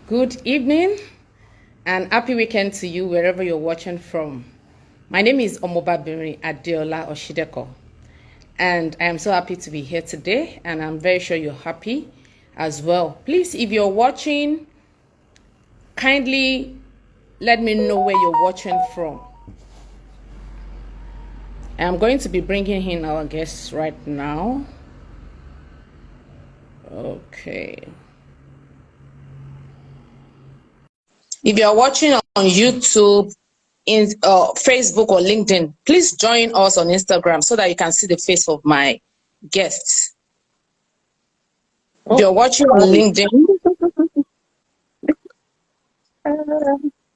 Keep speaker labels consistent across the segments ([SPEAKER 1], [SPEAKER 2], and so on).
[SPEAKER 1] Good evening and happy weekend to you wherever you're watching from. My name is Omobabinrin Osideko, and I am so happy to be here today, and I'm very sure you're happy as well. Please, if you're watching, kindly let me know where you're watching from. I'm going to be bringing in our guests right now. Okay. If you're watching on YouTube, in Facebook or LinkedIn, please join us on Instagram so that you can see the face of my guests. If
[SPEAKER 2] Oh,
[SPEAKER 1] you're watching on
[SPEAKER 2] sorry.
[SPEAKER 1] LinkedIn,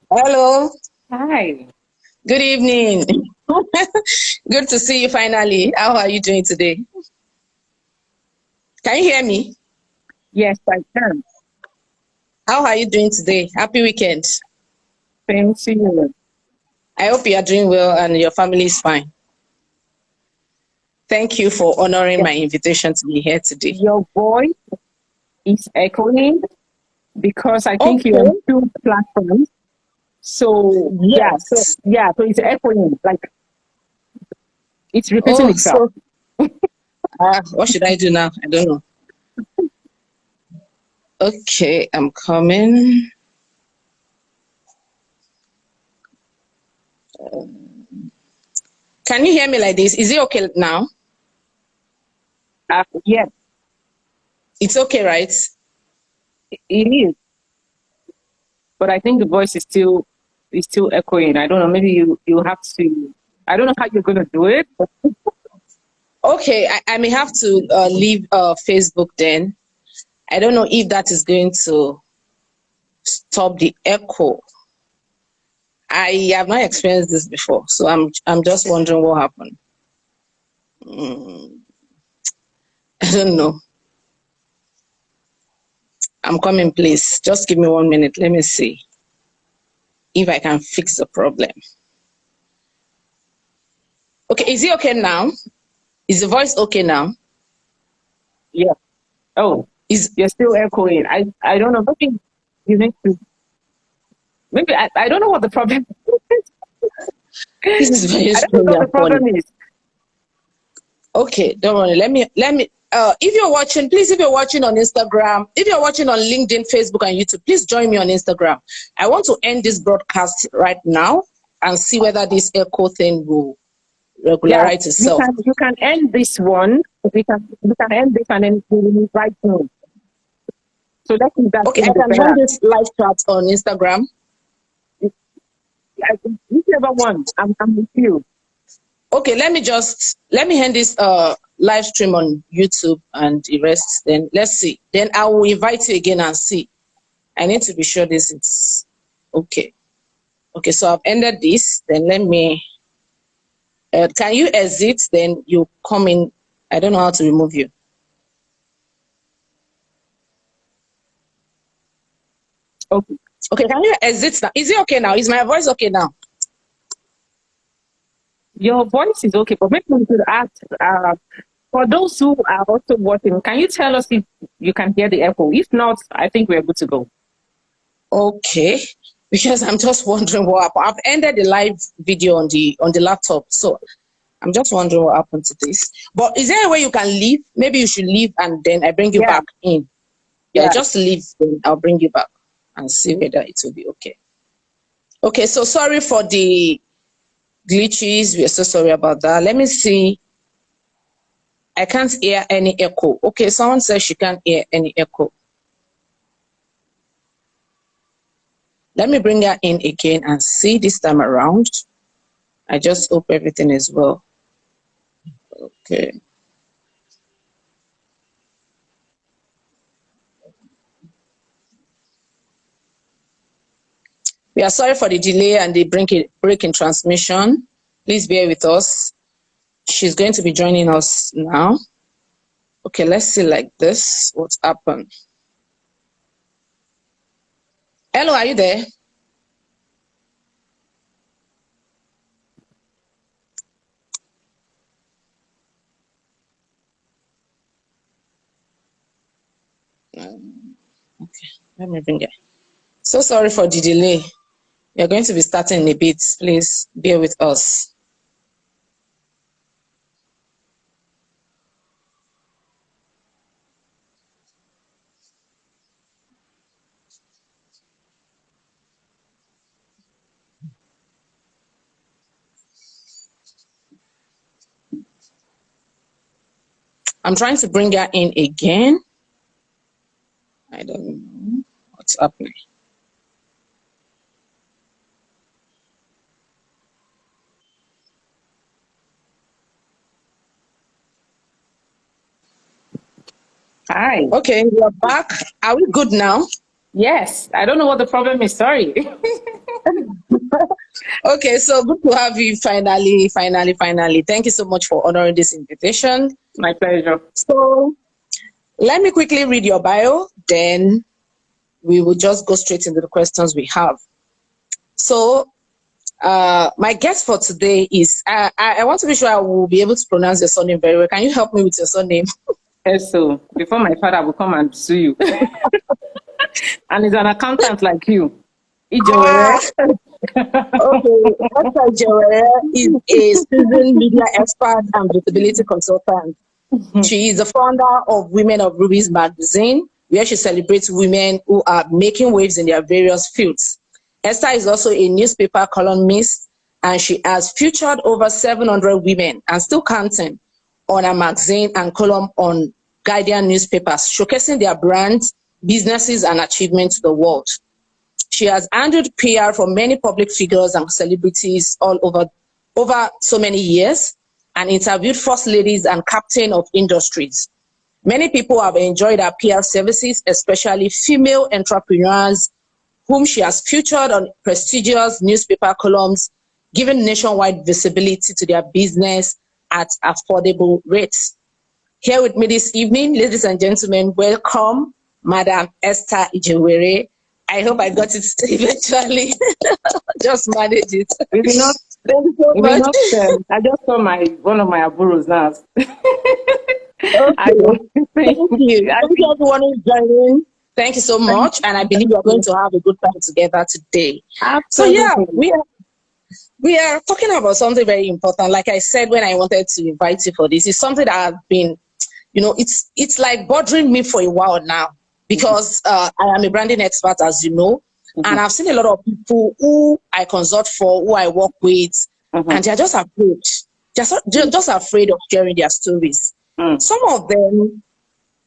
[SPEAKER 1] hello,
[SPEAKER 2] Hi.
[SPEAKER 1] good evening. Good to see you finally. How are you doing today? Can you hear me?
[SPEAKER 2] Yes, I can.
[SPEAKER 1] How are you doing today? Happy weekend.
[SPEAKER 2] Same to you.
[SPEAKER 1] I hope you are doing well and your family is fine. Thank you for honoring
[SPEAKER 2] Yeah.
[SPEAKER 1] my invitation to be here today.
[SPEAKER 2] Your voice is echoing because I think you're on
[SPEAKER 1] Okay.
[SPEAKER 2] two platforms. So
[SPEAKER 1] Yes.
[SPEAKER 2] so it's echoing, like it's repeating
[SPEAKER 1] Oh,
[SPEAKER 2] itself.
[SPEAKER 1] so what should I do now? I don't know. Okay, I'm coming. Can you hear me like this? Is it okay now?
[SPEAKER 2] Yes,
[SPEAKER 1] It's okay, right?
[SPEAKER 2] it is. But I think the voice is still echoing. I don't know. Maybe you have to. I don't know how you're gonna do it. But
[SPEAKER 1] Okay, I may have to leave Facebook then. I don't know if that is going to stop the echo. I have not experienced this before, so I'm just wondering what happened. I don't know. I'm coming, please. Just give me 1 minute. Let me see if I can fix the problem. Okay, is it okay now? Is the voice okay now?
[SPEAKER 2] yeah. Oh,
[SPEAKER 1] Is
[SPEAKER 2] you're still echoing. I don't know. Maybe you need to. Maybe I don't know what the problem
[SPEAKER 1] this is very
[SPEAKER 2] I don't know
[SPEAKER 1] strange
[SPEAKER 2] what the
[SPEAKER 1] and funny.
[SPEAKER 2] problem is.
[SPEAKER 1] Okay, don't worry. Let me if you're watching, please, if you're watching on Instagram, if you're watching on LinkedIn, Facebook, and YouTube, please join me on Instagram. I want to end this broadcast right now and see whether this echo thing will
[SPEAKER 2] Yeah,
[SPEAKER 1] regularize itself.
[SPEAKER 2] you can end this one. You can end this and then we will invite you. So that is that's
[SPEAKER 1] Okay,
[SPEAKER 2] going
[SPEAKER 1] I
[SPEAKER 2] to be
[SPEAKER 1] can join
[SPEAKER 2] better.
[SPEAKER 1] this live chat on Instagram.
[SPEAKER 2] Whichever one, I'm with you.
[SPEAKER 1] Okay, let me end this live stream on YouTube and the rest. Then let's see. Then I will invite you again and see. I need to be sure this is okay. Okay, so I've ended this. Then let me. Can you exit? Then you come in. I don't know how to remove you.
[SPEAKER 2] Okay.
[SPEAKER 1] Okay, can you exit now? Is it okay now? Is my voice okay now?
[SPEAKER 2] Your voice is okay, but maybe we could ask for those who are also watching, can you tell us if you can hear the echo? If not, I think we're good to go.
[SPEAKER 1] Okay, because I'm just wondering what happened. I've ended the live video on the laptop, so I'm just wondering what happened to this. But is there a way you can leave? Maybe you should leave and then I bring you
[SPEAKER 2] Yeah,
[SPEAKER 1] back in. Yeah,
[SPEAKER 2] yeah.
[SPEAKER 1] just leave. Then I'll bring you back and see whether it will be okay. Okay, so sorry for the glitches. We are so sorry about that. Let me see. I can't hear any echo. Okay, someone says she can't hear any echo. Let me bring her in again and see this time around. I just hope everything is well. Okay. We are sorry for the delay and the break in transmission. Please bear with us. She's going to be joining us now. Okay, let's see like this. What's happened? Hello, are you there? Okay. Let me bring it. So sorry for the delay. We are going to be starting in a bit. Please bear with us. I'm trying to bring her in again. I don't know what's happening.
[SPEAKER 2] Hi.
[SPEAKER 1] Okay, we're back. Are we good now?
[SPEAKER 2] Yes. I don't know what the problem is. Sorry.
[SPEAKER 1] Okay, so good to have you finally. Thank you so much for honoring this invitation.
[SPEAKER 2] My pleasure.
[SPEAKER 1] So let me quickly read your bio, then we will just go straight into the questions we have. So my guest for today is, I want to be sure I will be able to pronounce your surname very well. Can you help me with your surname?
[SPEAKER 2] Yes, so before my father will come and sue you. And he's an accountant like you. Ijewere.
[SPEAKER 1] Okay, Esther Ijewere is a seasoned media expert and visibility consultant. She is the founder of Women of Rubies magazine, where she celebrates women who are making waves in their various fields. Esther is also a newspaper columnist, and she has featured over 700 women and still counting on her magazine and column on Guardian newspapers, showcasing their brands, businesses, and achievements to the world. She has handled PR for many public figures and celebrities all over so many years, and interviewed first ladies and captain of industries. Many people have enjoyed her PR services, especially female entrepreneurs, whom she has featured on prestigious newspaper columns, giving nationwide visibility to their business at affordable rates. Here with me this evening, ladies and gentlemen, welcome Madam Esther Ijewere. I hope I got it eventually. Just manage it.
[SPEAKER 2] We will not.
[SPEAKER 1] Thank you so
[SPEAKER 2] We will
[SPEAKER 1] much.
[SPEAKER 2] not. I just saw one of my aburos now.
[SPEAKER 1] Okay. Thank you. Thank you everyone who's joining. Thank you so much. And I believe we're going to have a good time together today. So yeah,
[SPEAKER 2] Absolutely.
[SPEAKER 1] we are talking about something very important. Like I said, when I wanted to invite you for this, it's something that I've been, it's like bothering me for a while now, because I am a branding expert, as you know, and I've seen a lot of people who I consult for, who I work with, and they're just afraid. Just afraid of sharing their stories. Some of them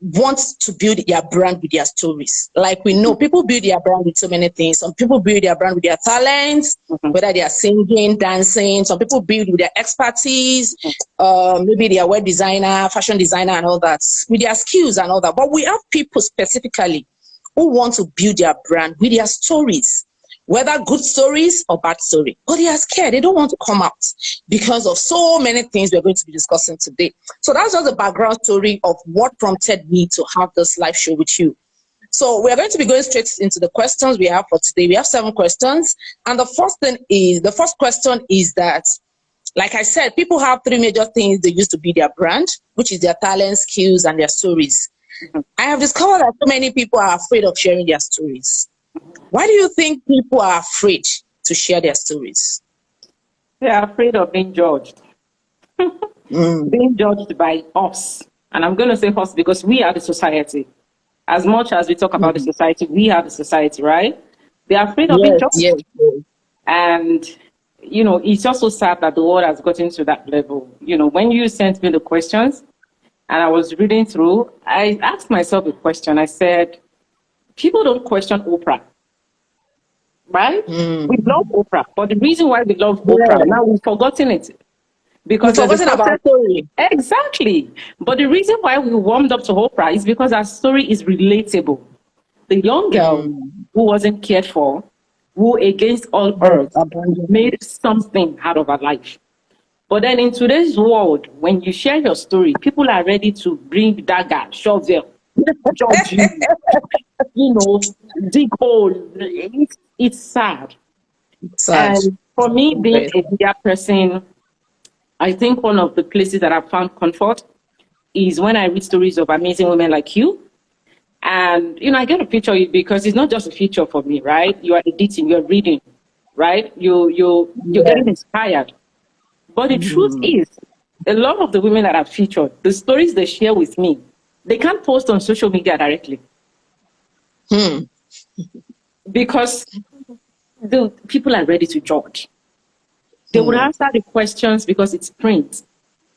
[SPEAKER 1] want to build their brand with their stories. Like we know, people build their brand with so many things. Some people build their brand with their talents, whether they are singing, dancing. Some people build with their expertise, maybe they are web designer, fashion designer, and all that, with their skills and all that. But we have people specifically who want to build their brand with their stories, whether good stories or bad story. But they are scared. They don't want to come out because of so many things we're going to be discussing today. So that's just the background story of what prompted me to have this live show with you. So we're going to be going straight into the questions we have for today. We have 7 questions. And the first question is that, like I said, people have 3 major things they use to build their brand, which is their talent, skills, and their stories. I have discovered that so many people are afraid of sharing their stories. Why do you think people are afraid to share their stories?
[SPEAKER 2] They are afraid of being judged. Being judged by us. And I'm going to say us because we are the society. As much as we talk about the society, we are the society, right? They are afraid of being judged.
[SPEAKER 1] Yes.
[SPEAKER 2] And, it's also sad that the world has gotten to that level. When you sent me the questions and I was reading through, I asked myself a question. I said, people don't question Oprah. Right? We love Oprah, but the reason why we love Oprah, now we've forgotten it. Because
[SPEAKER 1] we've forgotten about her story.
[SPEAKER 2] Exactly. But the reason why we warmed up to Oprah is because our story is relatable. The young girl who wasn't cared for, who against all odds made something out of her life. But then in today's world, when you share your story, people are ready to bring dagger, shovel, judge you, dig hole. It's sad. And for me, being a media person, I think one of the places that I've found comfort is when I read stories of amazing women like you And, I get a picture because it's not just a feature for me, right? You are editing, you're reading, right? You're getting inspired. But the truth is, a lot of the women that I've featured, the stories they share with me, they can't post on social media directly. Because the people are ready to judge. They would answer the questions because it's print.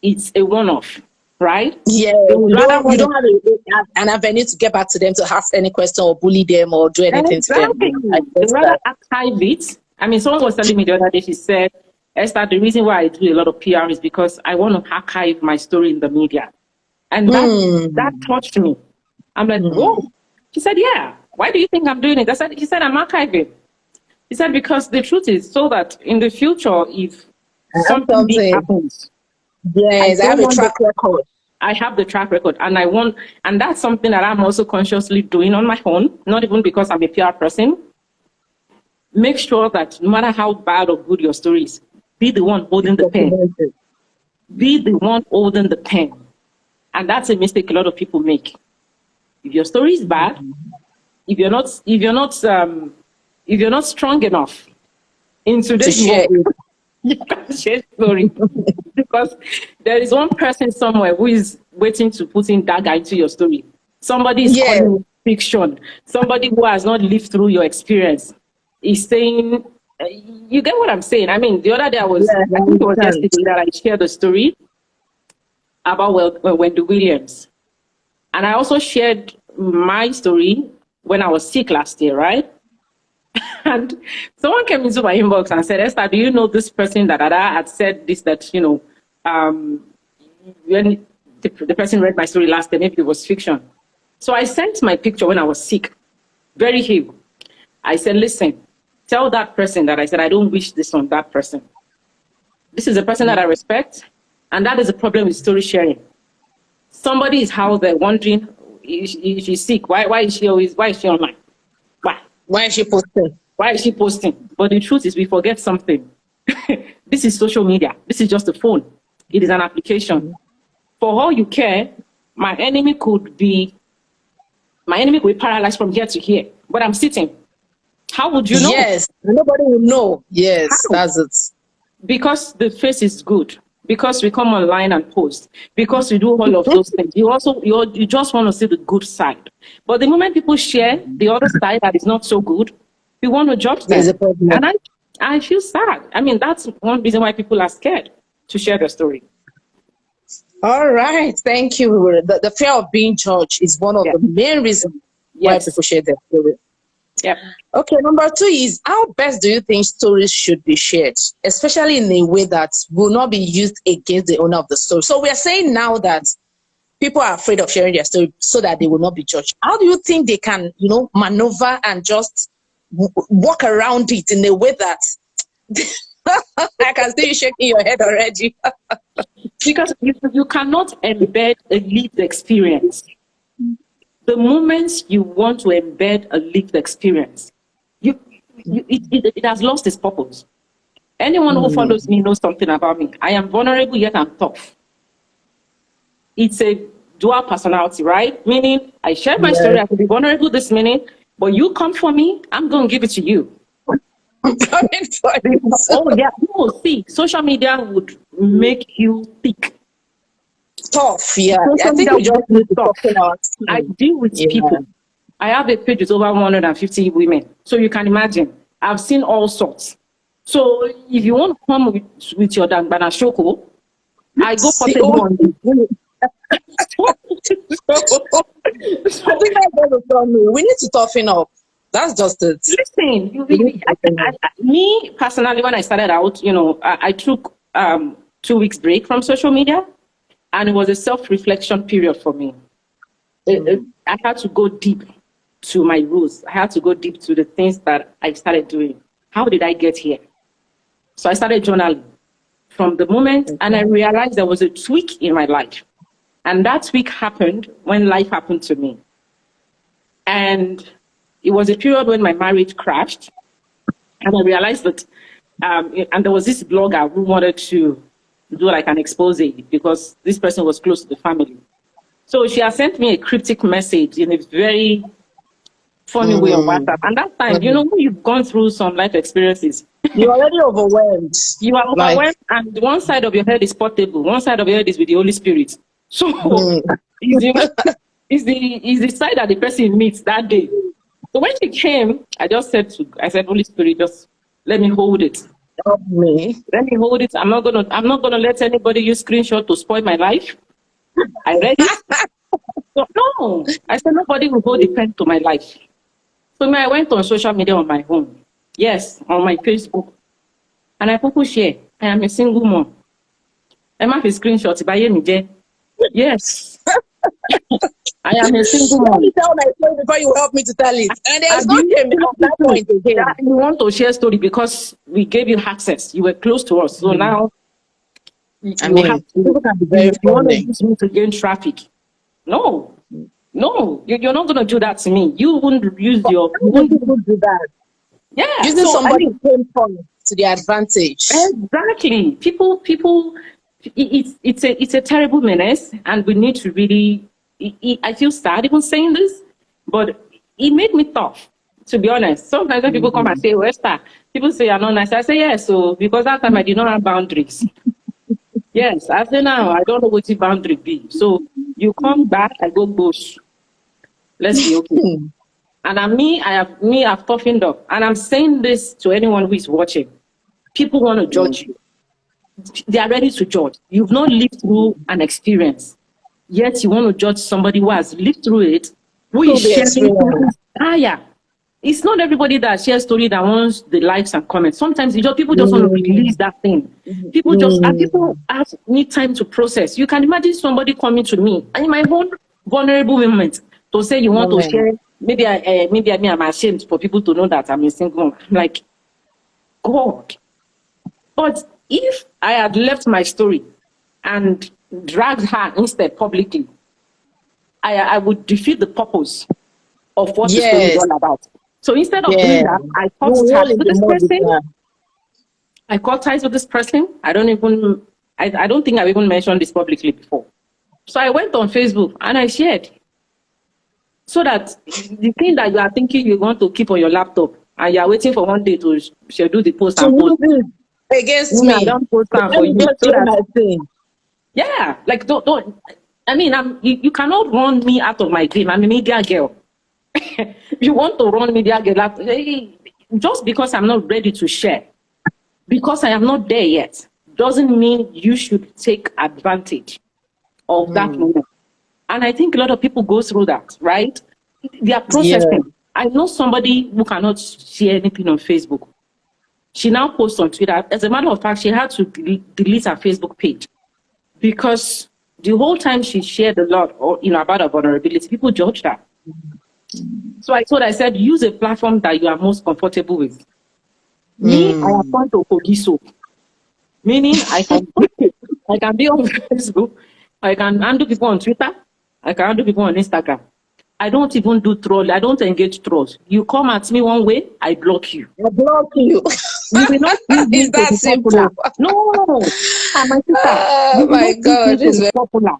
[SPEAKER 2] It's a one-off, right?
[SPEAKER 1] Yeah, you don't have an avenue to get back to them to ask any question or bully them or do anything to them.
[SPEAKER 2] They rather archive it. I mean, someone was telling me the other day, she said, Esther, the reason why I do a lot of PR is because I want to archive my story in the media. And that touched me. I'm like, whoa. She said, yeah. Why do you think I'm doing it? She said, I'm archiving. He said, because the truth is so that in the future, if something big happens,
[SPEAKER 1] yes, I have a track record.
[SPEAKER 2] I have the track record, and that's something that I'm also consciously doing on my own, not even because I'm a PR person. Make sure that no matter how bad or good your story is, be the one holding the pen. Be the one holding the pen. And that's a mistake a lot of people make. If your story is bad, if you're not strong enough in today's world, you can't share story. Because there is one person somewhere who is waiting to put in dagger into your story. Somebody is calling fiction. Somebody who has not lived through your experience is saying, you get what I'm saying? I mean, the other day I think it was yesterday that I shared a story about Wendy Williams. And I also shared my story when I was sick last year, right? And someone came into my inbox and said, Esther, do you know this person that had said this, that, when the person read my story last time, maybe it was fiction. So I sent my picture when I was sick, very ill. I said, listen, tell that person that I said, I don't wish this on that person. This is a person that I respect, and that is a problem with story sharing. Somebody is out there wondering if she's sick. Why is she online?
[SPEAKER 1] Why is she posting?
[SPEAKER 2] Why is she posting? But the truth is, we forget something. This is social media. This is just a phone. It is an application. For all you care, my enemy could be paralyzed from here to here, but I'm sitting. How would you know?
[SPEAKER 1] Yes, nobody will know. Yes, that's it.
[SPEAKER 2] Because the face is good. Because we come online and post. Because we do all of those things. You just want to see the good side. But the moment people share the other side that is not so good, we want to judge them. And I feel sad. I mean, that's one reason why people are scared to share their story.
[SPEAKER 1] All right. Thank you. The fear of being judged is one of the main reasons why people share their story.
[SPEAKER 2] Yeah.
[SPEAKER 1] Okay, number 2 is, how best do you think stories should be shared, especially in a way that will not be used against the owner of the story? So we are saying now that people are afraid of sharing their story so that they will not be judged. How do you think they can, maneuver and just walk around it in a way that I can see you shaking your head already?
[SPEAKER 2] Because you cannot embed a lived experience. The moment you want to embed a lived experience, it has lost its purpose. Anyone who follows me knows something about me. I am vulnerable, yet I'm tough. It's a dual personality, right? Meaning, I share my story, I can be vulnerable this minute, but you come for me, I'm going to give it to you.
[SPEAKER 1] I'm coming for you.
[SPEAKER 2] Oh, yeah. No, see, social media would make you thick.
[SPEAKER 1] Tough, yeah. I think we just need to talk about.
[SPEAKER 2] I deal with people. I have a page with over 150 women. So you can imagine, I've seen all sorts. So if you want to come with your Dangbana Shoko, I go for the one.
[SPEAKER 1] I think that's what it's on me. We need to toughen up. That's just it.
[SPEAKER 2] Listen, me personally, when I started out, I took 2 weeks break from social media. And it was a self-reflection period for me. I had to go deep to my roots. I had to go deep to the things that I started doing. How did I get here? So I started journaling from the moment, and I realized there was a tweak in my life. And that tweak happened when life happened to me. And it was a period when my marriage crashed. And I realized that, and there was this blogger who wanted to do like an expose because this person was close to the family. So she has sent me a cryptic message in a very funny way on WhatsApp. And that time, you know, when you've gone through some life experiences,
[SPEAKER 1] you're already overwhelmed.
[SPEAKER 2] You are overwhelmed, and one side of your head is portable, one side of your head is with the Holy Spirit. So is the side that the person meets that day. So when she came, I said, Holy Spirit, just let me hold it.
[SPEAKER 1] Help me.
[SPEAKER 2] Let me hold it. I'm not gonna let anybody use screenshot to spoil my life. I read it. So, no, I said nobody will hold the pen to my life. So I went on social media on my own. Yes, on my Facebook. And I people share. I am a single mom. I have a screenshot by me. Yes. I am a single mom.
[SPEAKER 1] Let me tell my story before you help me to tell it. And there's no shame at that point again.
[SPEAKER 2] You want to share story because we gave you access. You were close to us. So now
[SPEAKER 1] people can be very
[SPEAKER 2] you want to use me to gain traffic. No, you're not going to do that to me. You wouldn't use
[SPEAKER 1] you wouldn't do that.
[SPEAKER 2] Yeah.
[SPEAKER 1] Using somebody to the advantage.
[SPEAKER 2] Exactly. People, it's a terrible menace, and we need to really, I feel sad even saying this, but it made me tough, to be honest. Sometimes when people come and say, Esther, people say you're not nice. I say, yes, so because that time I did not have boundaries. Yes, I say now, I don't know what the boundary be. So you come back, I go bush. Let's be okay. And I've toughened up. And I'm saying this to anyone who is watching. People want to judge you. They are ready to judge. You've not lived through an experience, yet you want to judge somebody who has lived through it, who is sharing higher. It's not everybody that shares story that wants the likes and comments. Sometimes people just want to release that thing. People need time to process. You can imagine somebody coming to me and in my own vulnerable moment to say you want to share. Maybe I'm ashamed for people to know that I'm a single mom. I'm like, God. But if I had left my story and dragged her instead publicly, I would defeat the purpose of what the story is all about. So instead of doing that, I cut ties with this person. I cut ties with this person. I don't think I've even mentioned this publicly before. So I went on Facebook and I shared. So that the thing that you are thinking you want to keep on your laptop and you are waiting for one day to schedule the post and post
[SPEAKER 1] against me.
[SPEAKER 2] I don't post that for you. So that, yeah, like don't. I mean, you cannot run me out of my dream. I'm a media girl. You want to run media girl just because I'm not ready to share, because I am not there yet, doesn't mean you should take advantage of that moment. And I think a lot of people go through that, right? They are processing. Yeah. I know somebody who cannot share anything on Facebook. She now posts on Twitter. As a matter of fact, she had to delete her Facebook page because the whole time she shared a lot about her vulnerability, people judged her. So I said, use a platform that you are most comfortable with. Me, I am going to Kogiso. Meaning I can be on Facebook, I can handle people on Twitter, I can handle people on Instagram. I don't even do troll. I don't engage trolls. You come at me one way, I block you.
[SPEAKER 1] I block you.
[SPEAKER 2] You will not
[SPEAKER 1] is that simple?
[SPEAKER 2] No. My sister.
[SPEAKER 1] Oh my God, this is
[SPEAKER 2] popular.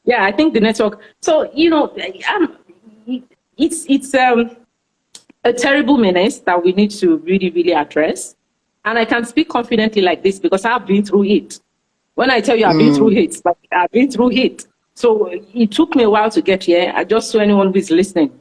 [SPEAKER 2] Yeah, I think the network. So it's a terrible menace that we need to really, really address. And I can speak confidently like this because I've been through it. When I tell you I've been through it, but I've been through it. So it took me a while to get here. I just so anyone who is listening,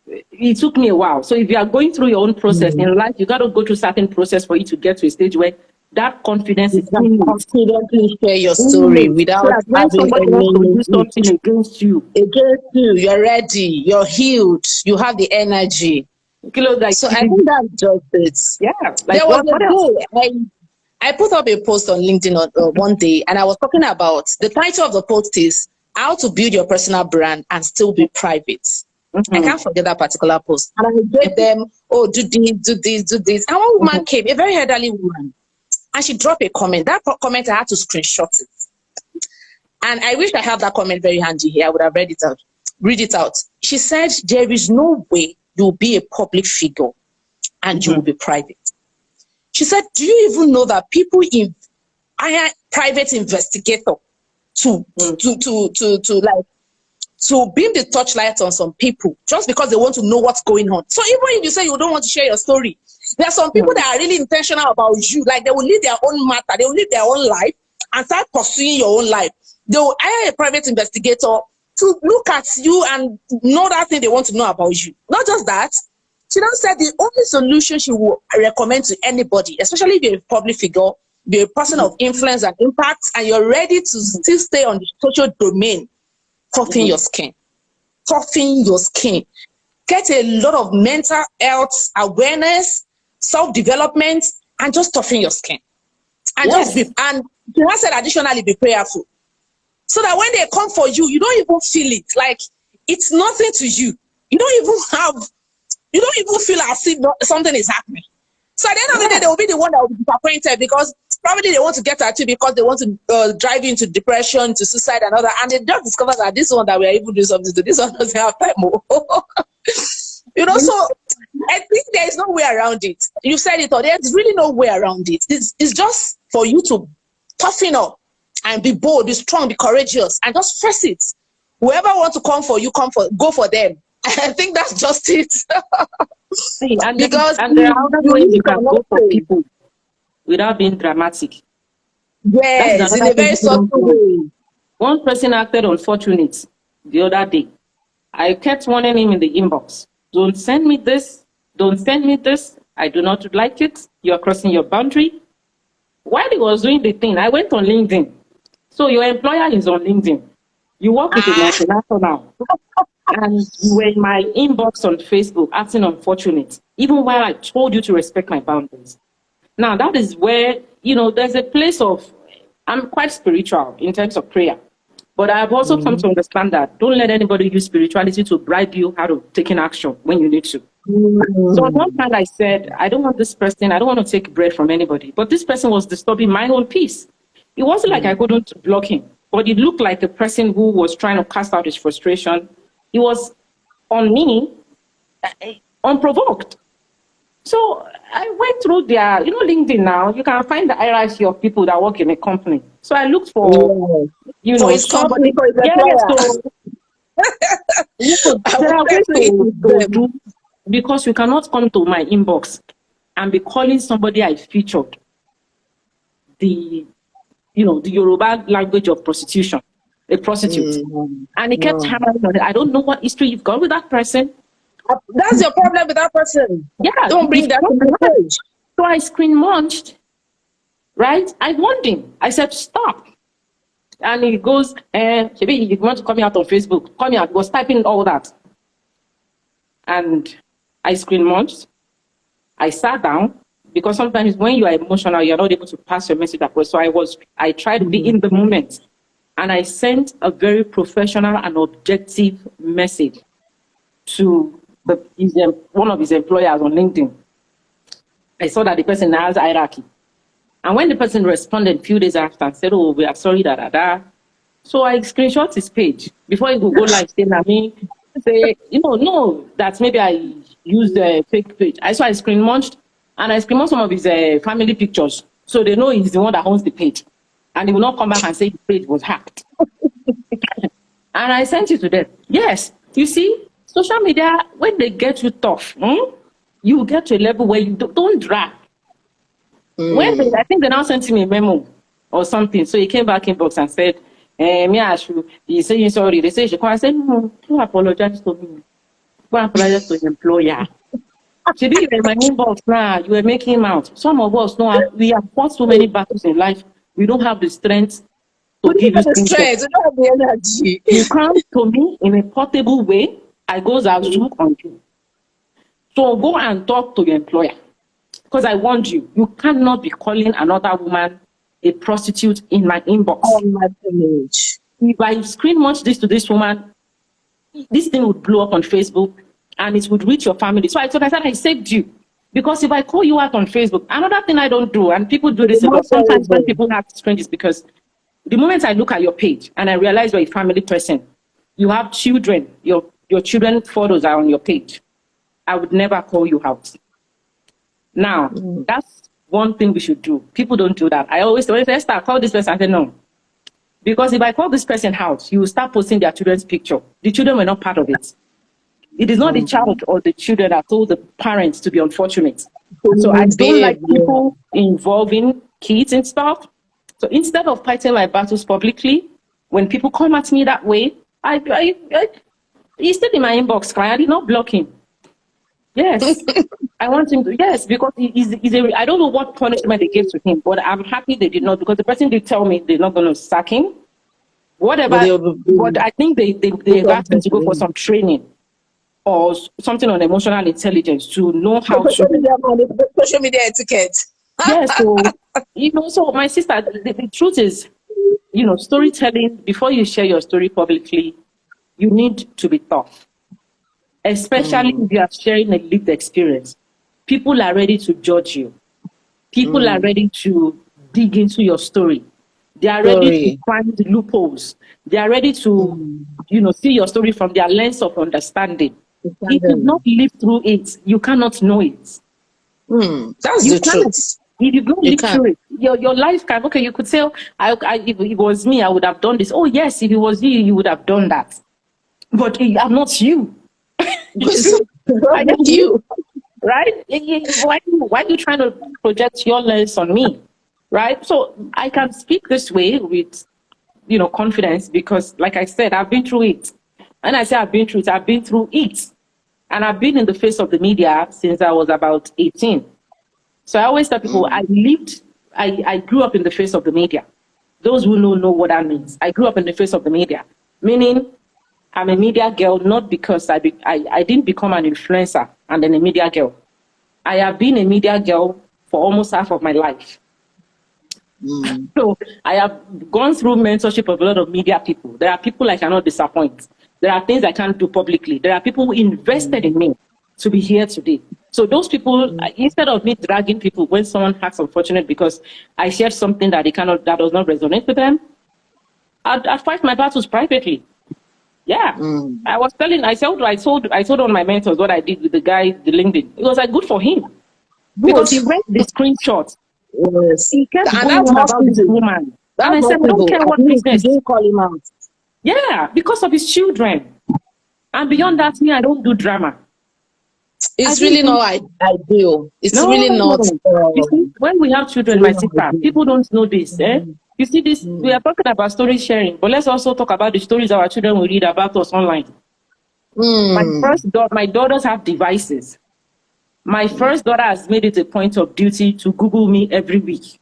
[SPEAKER 2] it took me a while. So if you are going through your own process in life, you got to go through certain process for you to get to a stage where that confidence is
[SPEAKER 1] confidently share your story without
[SPEAKER 2] so when somebody wants to do something against you,
[SPEAKER 1] you're ready, you're healed, you have the energy. So I think that's just it.
[SPEAKER 2] Yeah.
[SPEAKER 1] Like there was a day I put up a post on LinkedIn one day, and I was talking about the title of the post is how to build your personal brand and still be private. I can't forget that particular post. And I gave them, do this. And one woman came, a very elderly woman, and she dropped a comment. That comment, I had to screenshot it. And I wish I had that comment very handy here. I would have read it out. She said, there is no way you'll be a public figure and you will be private. She said, do you even know that people hire private investigator to beam the torchlight on some people just because they want to know what's going on? So even if you say you don't want to share your story, there are some people that are really intentional about you. Like, they will live their own matter, they will live their own life and start pursuing your own life. They will hire a private investigator to look at you and know that thing they want to know about you. Not just that, she now said the only solution she will recommend to anybody, especially if you're a public figure, you're a person of influence and impact, and you're ready to still stay on the social domain, toughen your skin. Toughen your skin. Get a lot of mental health awareness, self-development, and just toughen your skin. And just be, and she has said additionally, be prayerful. So that when they come for you, you don't even feel it. Like, it's nothing to you. You don't even feel as if something is happening. So at the end of the day, they will be the one that will be disappointed, because probably they want to get at you because they want to drive you into depression, to suicide and all that. And they just discover that this one that we are able to do something to, this one doesn't have time more. You know, so I think there is no way around it. You said it, or there's really no way around it. It's just for you to toughen up and be bold, be strong, be courageous, and just face it. Whoever wants to come for you, go for them. I think that's just it.
[SPEAKER 2] See, and because there are other ways you can go for people without being dramatic.
[SPEAKER 1] Yes, in a very subtle way.
[SPEAKER 2] One person acted unfortunate the other day. I kept warning him in the inbox, don't send me this, don't send me this, I do not like it, you're crossing your boundary. While he was doing the thing, I went on LinkedIn. So your employer is on LinkedIn. You work with a multinational. And you were in my inbox on Facebook acting unfortunate, even while I told you to respect my boundaries. Now, that is where, you know, there's a place of, I'm quite spiritual in terms of prayer. But I've also come to understand that don't let anybody use spirituality to bribe you how to take an action when you need to. So at one time I said, I don't want this person, I don't want to take bread from anybody. But this person was disturbing my own peace. It wasn't like I couldn't block him, but it looked like a person who was trying to cast out his frustration. It was on me, unprovoked. So I went through their, you know, LinkedIn now, you can find the hierarchy of people that work in a company. So I looked for, you know,
[SPEAKER 1] somebody for his
[SPEAKER 2] there are ways to do, because you cannot come to my inbox and be calling somebody I featured the, you know, the Yoruba language of prostitution, a prostitute. And he kept hammering on it. I don't know what history you've got with that person.
[SPEAKER 1] That's your problem with that person.
[SPEAKER 2] Yeah.
[SPEAKER 1] Don't bring that to the page.
[SPEAKER 2] So I screen munched, right? I warned him. I said, stop. And he goes, Shebi, you want to come out on Facebook? Come out. He was typing all that. And I screen munched. I sat down, because sometimes when you are emotional, you're not able to pass your message across. So I tried to be in the moment. And I sent a very professional and objective message to one of his employers on LinkedIn. I saw that the person has hierarchy. And when the person responded a few days after and said, oh, we are sorry, So I screenshot his page before he could go live, say, you know, no, that maybe I used a fake page. So I screen munched, and I screen munched some of his family pictures. So they know he's the one that owns the page. And he will not come back and say the page was hacked. And I sent it to them. Yes, you see, social media, when they get you tough, you get to a level where you don't drag. I think they now sent him a memo or something. So he came back inbox and said, he's saying sorry. They say, I said, no, don't apologize to me. Go apologize to the employer. She did in my inbox now. You were making him out. Some of us know we have fought so many battles in life. We don't have the strength to give you strength.
[SPEAKER 1] We don't have the energy.
[SPEAKER 2] You come to me in a portable way. I goes out on you. So go and talk to your employer. Because I warned you, you cannot be calling another woman a prostitute in my inbox.
[SPEAKER 1] On my page.
[SPEAKER 2] If I screen much this to this woman, this thing would blow up on Facebook and it would reach your family. So I said I saved you. Because if I call you out on Facebook, another thing I don't do, and people do this a lot, sometimes when people have strangers, because the moment I look at your page and I realize you're a family person, you have children, your children's photos are on your page, I would never call you out. Now, that's one thing we should do. People don't do that. I always say, Esther, call this person. I say, no. Because if I call this person out, you will start posting their children's picture. The children were not part of it. It is not the child or the children that told the parents to be unfortunate. So I don't like people involving kids and stuff. So instead of fighting my battles publicly, when people come at me that way, he's still in my inbox, I did not block him. Yes, I want him to, yes, because I don't know what punishment they gave to him, but I'm happy they did not, because the person did tell me they're not going to sack him. Whatever, but I think they asked him to go for some training or something on emotional intelligence to know how to...
[SPEAKER 1] Social media etiquette.
[SPEAKER 2] Yes, so, so my sister, the truth is, storytelling, before you share your story publicly, you need to be tough. Especially if you are sharing a lived experience. People are ready to judge you. People are ready to dig into your story. They are ready to find loopholes. They are ready to, see your story from their lens of understanding. If you not live through it, you cannot know it.
[SPEAKER 1] That's the truth.
[SPEAKER 2] If you don't live through it, your life can, you could say, if it was me, I would have done this. Oh, yes, if it was you, you would have done that. But I'm not you. I am you, right? Why are you trying to project your lens on me, right? So I can speak this way with, confidence because, like I said, I've been through it. And I say I've been through it, I've been through it. And I've been in the face of the media since I was about 18. So I always tell people I grew up in the face of the media. Those who know what that means. I grew up in the face of the media, meaning I'm a media girl, not because I didn't become an influencer and then a media girl. I have been a media girl for almost half of my life. So I have gone through mentorship of a lot of media people. There are people I cannot disappoint. There are things I can't do publicly. There are people who invested in me to be here today. So those people, instead of me dragging people when someone acts unfortunate because I shared something that that does not resonate with them, I'd fight my battles privately. Yeah, I told all my mentors what I did with the guy, the LinkedIn. It was like good for him because he read the screenshot.
[SPEAKER 1] Yes.
[SPEAKER 2] He kept going on about this woman. And I said, we don't care what business.
[SPEAKER 1] Didn't call him out.
[SPEAKER 2] Yeah, because of his children. And beyond that, I don't do drama.
[SPEAKER 1] It's really not ideal. It's really not.
[SPEAKER 2] You see, when we have children, my sister, people don't know this. You see this, we are talking about story sharing, but let's also talk about the stories our children will read about us online. My daughters have devices. My first daughter has made it a point of duty to Google me every week.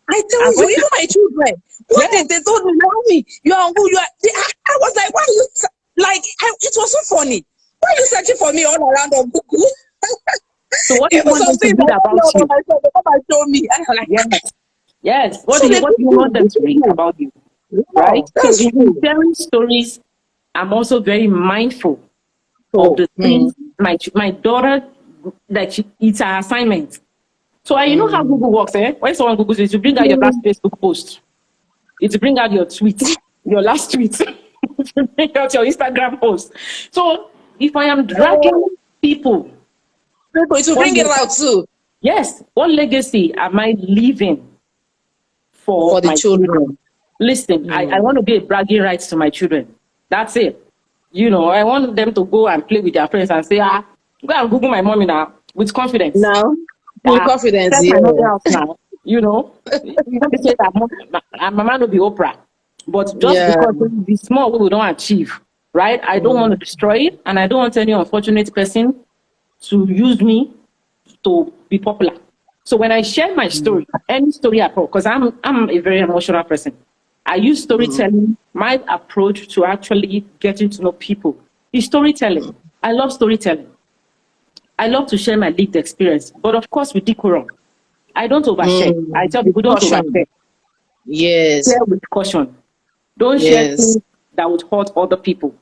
[SPEAKER 1] I tell you, even my children, they told me, Naomi, you are. I was like, why are you, it was so funny. Why are you searching for me all around on Google?
[SPEAKER 2] So what do you want them to read about you?
[SPEAKER 1] They show me. I'm like,
[SPEAKER 2] yes. What do you want them to read about you? Right? So in sharing stories, I'm also very mindful of the things my daughter, it's her assignment. So you know how Google works, When someone Googles it, you bring out your last Facebook post. It's bring out your tweet, your last tweet. You bring out your Instagram post. So if I am dragging people,
[SPEAKER 1] it will bring it out too.
[SPEAKER 2] Yes. What legacy am I leaving for
[SPEAKER 1] the
[SPEAKER 2] my children? Listen, I want to be a bragging rights to my children. That's it. I want them to go and play with their friends and say, go and Google my mommy now with confidence.
[SPEAKER 1] Now, with confidence,
[SPEAKER 2] yeah. Now, you don't say that mama will be Oprah. But just because the small we don't achieve, right? I don't want to destroy it, and I don't want any unfortunate person to use me to be popular. So when I share my story, any story at all, because I'm a very emotional person, I use storytelling. My approach to actually getting to know people is storytelling. I love storytelling. I love to share my lived experience, but of course with decorum. I don't overshare. I tell people don't overshare.
[SPEAKER 1] Yes.
[SPEAKER 2] Share with caution. Don't share things that would hurt other people.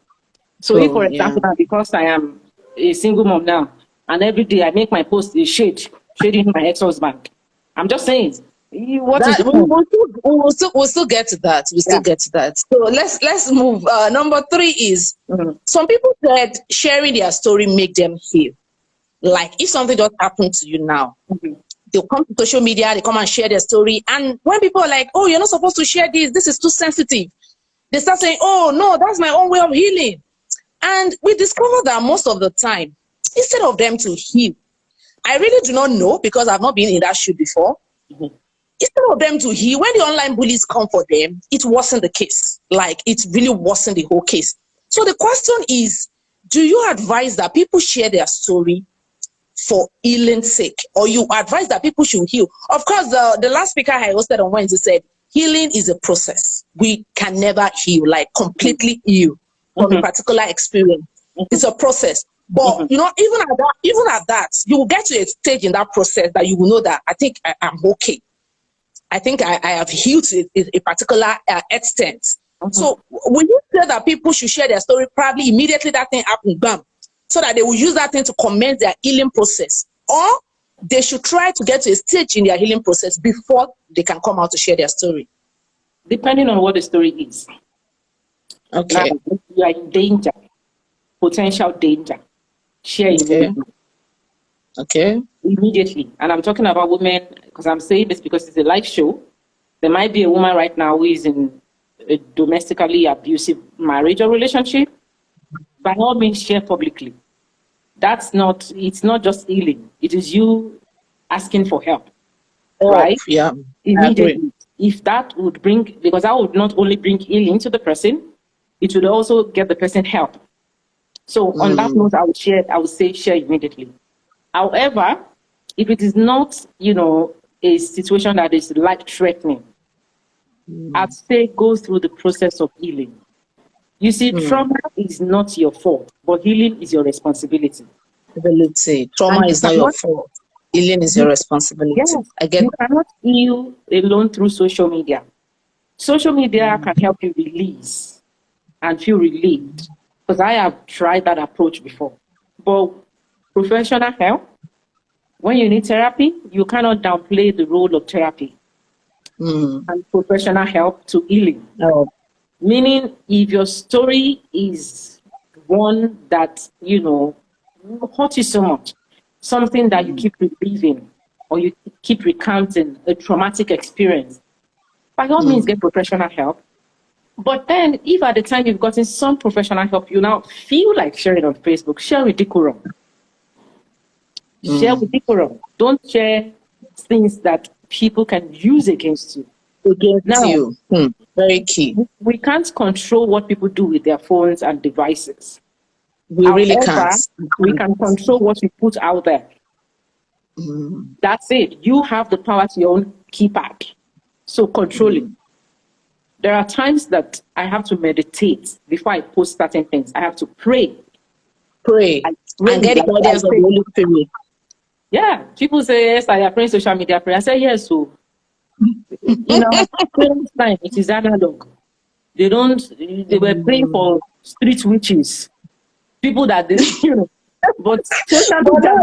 [SPEAKER 2] So if, for example, now, because I am a single mom now, and every day I make my post a shading my ex-husband. I'm just saying. We'll
[SPEAKER 1] still get to that. Still get to that. So let's move. Number 3 is some people said sharing their story make them heal. Like if something just happened to you now, they'll come to social media, they come and share their story. And when people are like, oh, you're not supposed to share this is too sensitive, they start saying, oh, no, that's my own way of healing. And we discover that most of the time, instead of them to heal, I really do not know because I've not been in that shoe before.
[SPEAKER 2] Mhm.
[SPEAKER 1] Instead of them to heal, when the online bullies come for them, it wasn't the case. Like, it really wasn't the whole case. So the question is, do you advise that people share their story for healing's sake, or you advise that people should heal? Of course, the last speaker I hosted on Wednesday said, healing is a process. We can never heal, like completely heal from a particular experience. It's a process. But, you know, even at that, you will get to a stage in that process that you will know that I think I'm okay. I think I have healed to a particular extent. So when you say that people should share their story, probably immediately that thing happened, bam, so that they will use that thing to commence their healing process. Or they should try to get to a stage in their healing process before they can come out to share their story.
[SPEAKER 2] Depending on what the story is.
[SPEAKER 1] Okay.
[SPEAKER 2] Now, if you are in danger, potential danger, share immediately.
[SPEAKER 1] Okay.
[SPEAKER 2] Immediately. And I'm talking about women, because I'm saying this because it's a live show. There might be a woman right now who is in a domestically abusive marriage or relationship. By all means, share publicly. It's not just healing. It is you asking for help. Right?
[SPEAKER 1] Yeah.
[SPEAKER 2] Immediately. If that would bring, because that would not only bring healing to the person, it would also get the person help. So on that note, I would say share immediately. However, if it is not, you know, a situation that is life-threatening, I'd say go through the process of healing. You see, trauma is not your fault, but healing is your responsibility.
[SPEAKER 1] Trauma is not your fault. Healing is your responsibility.
[SPEAKER 2] Yes, you cannot heal alone through social media. Social media can help you release and feel relieved, because I have tried that approach before. But professional help, when you need therapy, you cannot downplay the role of therapy and professional help to healing. Meaning, if your story is one that, you know, hurt you so much, something that you keep reliving or you keep recounting, a traumatic experience, by all means, get professional help. But then, if at the time you've gotten some professional help, you now feel like sharing on Facebook, share with decorum. Share with decorum. Don't share things that people can use against you.
[SPEAKER 1] Very key.
[SPEAKER 2] We can't control what people do with their phones and devices.
[SPEAKER 1] We really can't.
[SPEAKER 2] We can control what we put out there. That's it. You have the power to your own keypad. So control it. There are times that I have to meditate before I post certain things. I have to pray.
[SPEAKER 1] And get the audience of the Holy Spirit.
[SPEAKER 2] Yeah. People say, yes, I am praying social media prayer. I say, yes, so you know, time, it is analog. They were praying for street witches, people that they, you know, but social media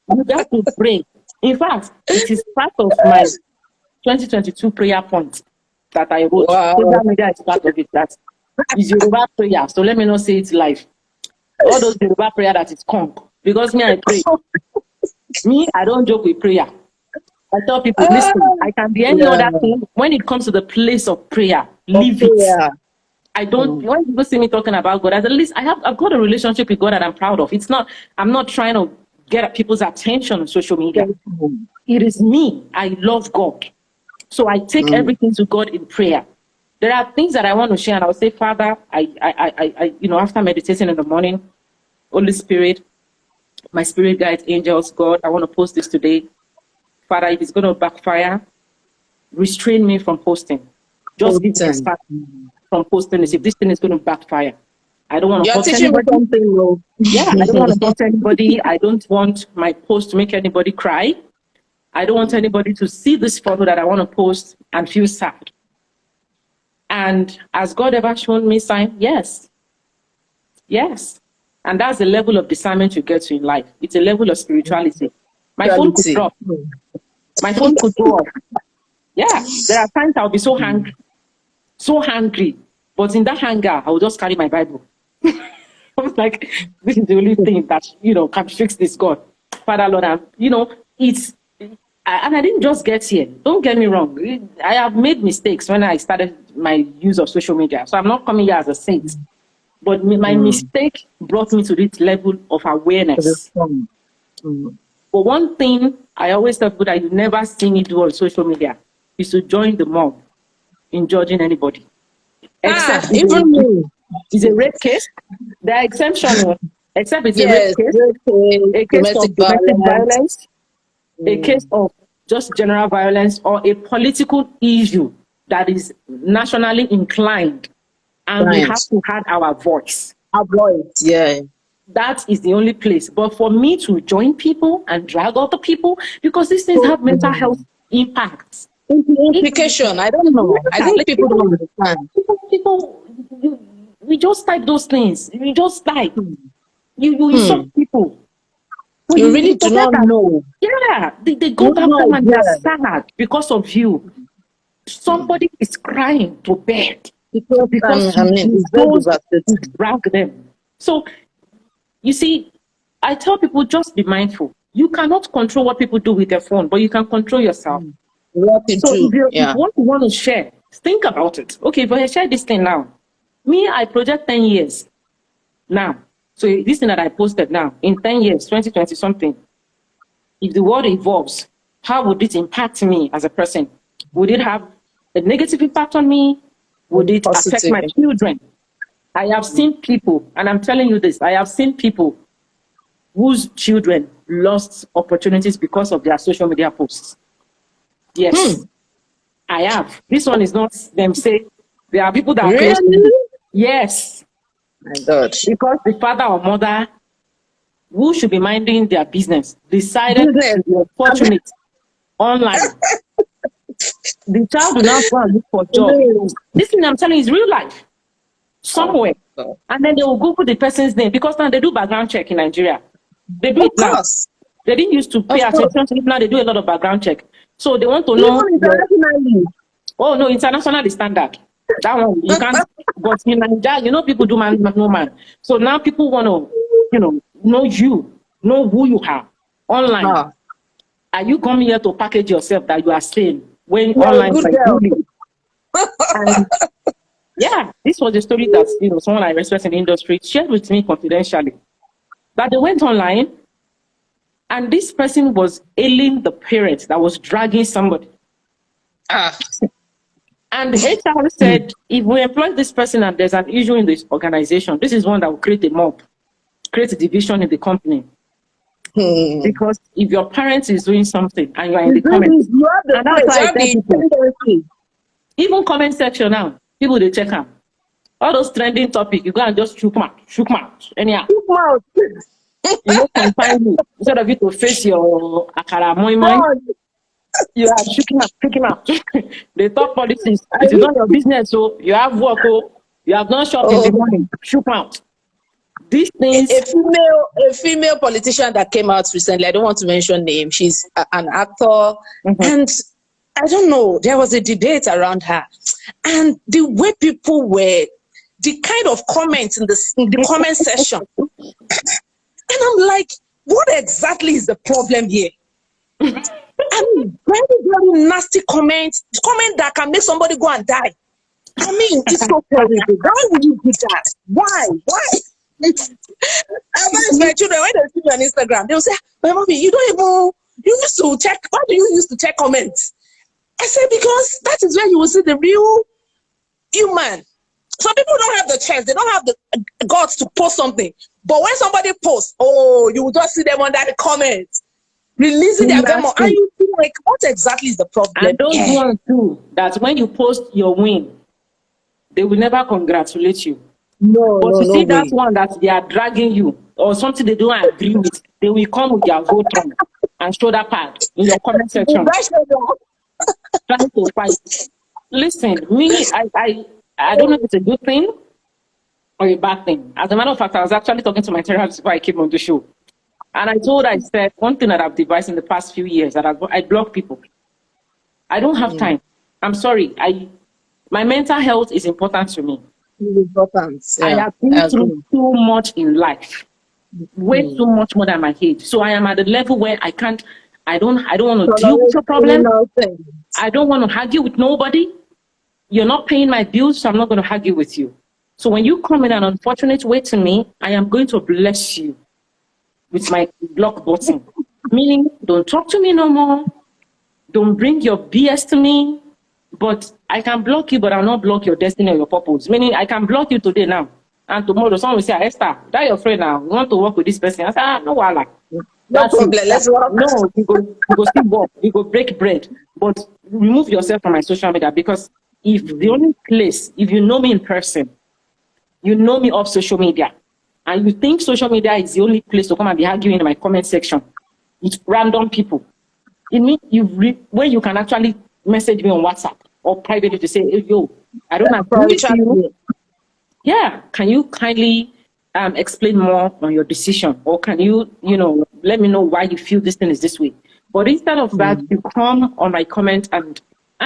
[SPEAKER 2] you have to pray. In fact, it is part of my 2022 prayer point that I wrote. Social media is part of it. That is Yoruba prayer. So let me not say it live. All those Yoruba prayer that is conk. Because me, I pray. Me, I don't joke with prayer. I tell people, listen, I can be any other thing. When it comes to the place of prayer, leave it. I don't, when people see me talking about God, at least I've got a relationship with God that I'm proud of. I'm not trying to get people's attention on social media. It is me. I love God. So I take everything to God in prayer. There are things that I want to share, and I'll say, Father, I you know, after meditating in the morning, Holy Spirit, my spirit guides, angels, God, I want to post this today. Father, if it's going to backfire, restrain me from posting. Just give me a start from posting this. If this thing is going to backfire, I don't want to hurt anybody. I don't want to hurt anybody. I don't want my post to make anybody cry. I don't want anybody to see this photo that I want to post and feel sad. And has God ever shown me sign? Yes. Yes. And that's the level of discernment you get to in life. It's a level of spirituality. My phone could drop. My phone could go off. Yeah, there are times I'll be so hungry. But in that hunger, I will just carry my Bible. I was like, this is the only thing that, you know, can fix this, God. Father, Lord, and I didn't just get here. Don't get me wrong. I have made mistakes when I started my use of social media. So I'm not coming here as a saint. But my mistake brought me to this level of awareness. But one thing I always tell people that you never see me do on social media is to join the mob in judging anybody. Except it's a rape case. There are exceptions. Except it's a rape case, a case of domestic violence, a case of just general violence, or a political issue that is nationally inclined, and we have to have our voice.
[SPEAKER 1] Our voice, yeah.
[SPEAKER 2] That is the only place. But for me to join people and drag other people, because these things have mental health impacts.
[SPEAKER 1] Implication, I don't know. I think people don't understand.
[SPEAKER 2] We just type those things. We just type. You insult people.
[SPEAKER 1] But you really do not know.
[SPEAKER 2] Yeah, they go back home and they're sad because of you. Somebody is crying to bed because you drag them. So, you see, I tell people just be mindful. You cannot control what people do with their phone, but you can control yourself. If you want to share, think about it. Okay, if I share this thing now, me, I project 10 years now. So this thing that I posted now, in 10 years, 2020 something, if the world evolves, how would it impact me as a person? Would it have a negative impact on me? Would it affect my children? I have seen people, and I'm telling you this, I have seen people whose children lost opportunities because of their social media posts. Yes, I have. This one is not them say, there are people that are close to me. Yes.
[SPEAKER 1] My God.
[SPEAKER 2] Because the father or mother who should be minding their business decided to be unfortunate online. The child will not go and look for a job. This thing I'm telling you is real life. Somewhere. And then they will Google the person's name because now they do background check in Nigeria. They do it now. They didn't used to pay attention to it. Now they do a lot of background check. So they want to know. Oh no, international is standard. That one you can't. But in Nigeria, people do man, no man. So now people want to, know who you are online. Are you coming here to package yourself that you are saying when online is like bullying? And yeah, this was a story that someone I respect in the industry shared with me confidentially. That they went online, and this person was ailing the parent that was dragging somebody. And HR said, if we employ this person and there's an issue in this organization, this is one that will create a mob, create a division in the company. Because if your parent is doing something and you are in the comments, and that's why I tell people, even comment section now, people they check out. All those trending topics, you go and just shook mouth, anyhow. You confine you instead of you to face your akara moi. You are shaking out. They talk policies. It is not your business, so you have work. You have not shop in the morning. Shook out. These things.
[SPEAKER 1] A female politician that came out recently. I don't want to mention name. She's an actor, and I don't know. There was a debate around her, and the way people were, the kind of comments in the comment section, and I'm like, what exactly is the problem here? I mean, very, very nasty comments, comment that can make somebody go and die. I mean, it's so terrible. Why would you do that? Why? I advise my children when they see me on Instagram, they'll say, "My mommy, you used to check. Why do you used to check comments?" I say, because that is where you will see the real human. Some people don't have the chance, they don't have the guts to post something. But when somebody posts, you will just see them under the comments, releasing their demo. And you feel like, what exactly is the problem?
[SPEAKER 2] And those ones too, that when you post your win, they will never congratulate you. But you see that one that they are dragging you, or something they don't agree with, they will come with their vote on and shoulder pad in your comment section. Trying to fight. Listen, me, I don't know if it's a good thing or a bad thing. As a matter of fact, I was actually talking to my therapist before I came on the show. And I said, one thing that I've devised in the past few years, that I block people. I don't have time. I'm sorry. My mental health is important to me.
[SPEAKER 1] Important. Yeah.
[SPEAKER 2] I have been through too much in life. way too much more than my age. So I am at the level where I don't want to deal with your problem. I don't want to argue with nobody. You're not paying my bills, so I'm not going to argue with you. So when you come in an unfortunate way to me, I am going to bless you with my block button. Meaning, don't talk to me no more. Don't bring your BS to me. But I can block you, but I'll not block your destiny or your purpose. Meaning, I can block you today now. And tomorrow, someone will say, Esther, that your friend now. You want to work with this person? I say, no, wala.
[SPEAKER 1] No problem. Let's work.
[SPEAKER 2] No, you go still work. You go break bread. But remove yourself from my social media, because if the only place, if you know me in person, you know me off social media, and you think social media is the only place to come and be arguing in my comment section with random people, it means when you can actually message me on WhatsApp or privately to say, hey, yo, I don't agree with you. Yeah, can you kindly explain more on your decision, or can you, let me know why you feel this thing is this way? But instead of that, you come on my comment, and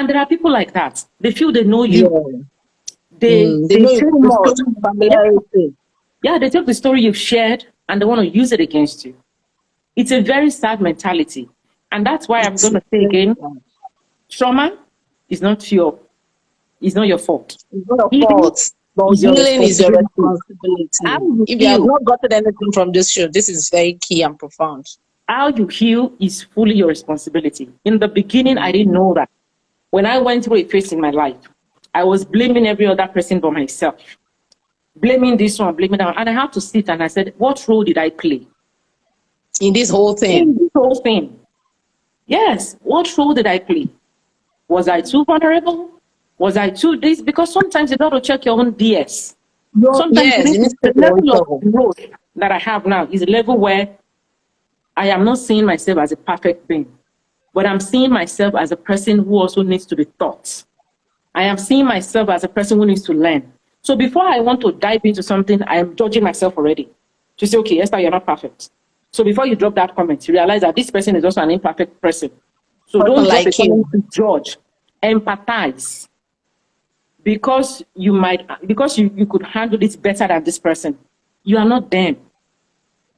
[SPEAKER 2] there are people like that. They feel they know you. Yeah. They know you. Yeah, they take the story you've shared and they want to use it against you. It's a very sad mentality. And that's why I'm going to say again, trauma is not your fault. It's not your fault.
[SPEAKER 1] But healing is your responsibility. If you have not gotten anything from this show, this is very key and profound.
[SPEAKER 2] How you heal is fully your responsibility. In the beginning, I didn't know that. When I went through a phase in my life, I was blaming every other person but myself. Blaming this one, blaming that one. And I had to sit and I said, what role did I play?
[SPEAKER 1] In this whole thing?
[SPEAKER 2] In this whole thing. Yes. What role did I play? Was I too vulnerable? Was I too this? Because sometimes you got to check your own DS. Sometimes the level of growth that I have now is a level where I am not seeing myself as a perfect being, but I'm seeing myself as a person who also needs to be taught. I am seeing myself as a person who needs to learn. So before I want to dive into something, I am judging myself already. To say, okay, Esther, you're not perfect. So before you drop that comment, you realize that this person is also an imperfect person. So don't drop a comment to judge. Empathize. Because you could handle this better than this person. You are not them.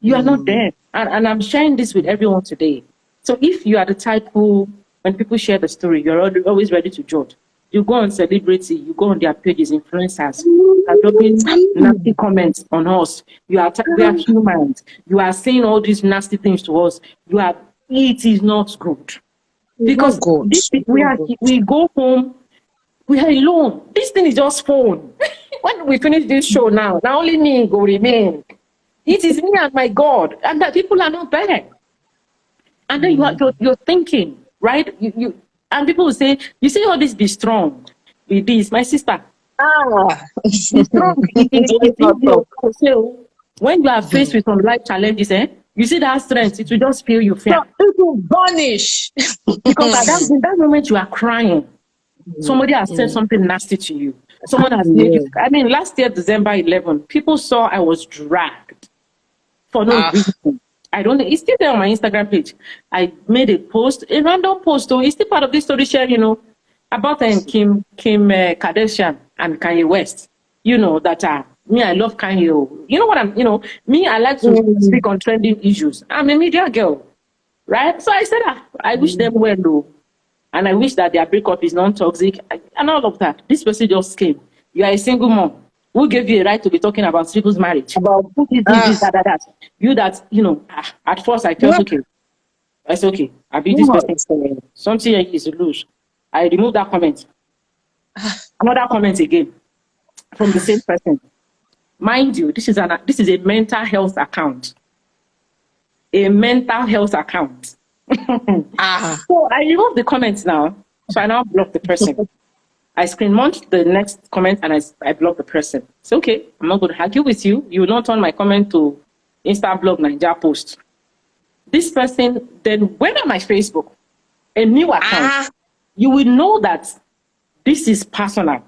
[SPEAKER 2] You are not them. And I'm sharing this with everyone today. So if you are the type who, when people share the story, you're always ready to judge. You go on Celebrity, you go on their pages, influencers, are dropping nasty comments on us. We are humans. You are saying all these nasty things to us. It is not good. Because we go home, we are alone. This thing is just phone. When we finish this show now only me go remain. It is me and my God, and that people are not there. And then you're thinking, right? And people will say, you say all this, be strong. Be this, my sister. Be strong. When you are faced with some life challenges, you see that strength, it will just feel you fear.
[SPEAKER 1] It will vanish.
[SPEAKER 2] Because in that moment you are crying. Somebody has said something nasty to you. Someone has made you. I mean, last year, December 11, people saw I was dragged for no reason. I don't know. It's still there on my Instagram page. I made a post, a random post. So it's still part of this story share, about Kim Kardashian and Kanye West. That me, I love Kanye. You know what me, I like to speak on trending issues. I'm a media girl, right? So I said, I wish them well, though. And I wish that their breakup is non-toxic and all of that. This person just came. You are a single mom. Who gave you a right to be talking about people's marriage? About this, that. You that, at first I felt okay. I said, okay, I'll be this person. Something is loose. I removed that comment. Another comment again from the same person. Mind you, this is a mental health account. A mental health account. So I removed the comments now. So I now block the person. I screen munched the next comment and I block the person. It's okay. I'm not going to argue with you. You will not turn my comment to Insta blog Niger post. This person then went on my Facebook, a new account. You will know that this is personal.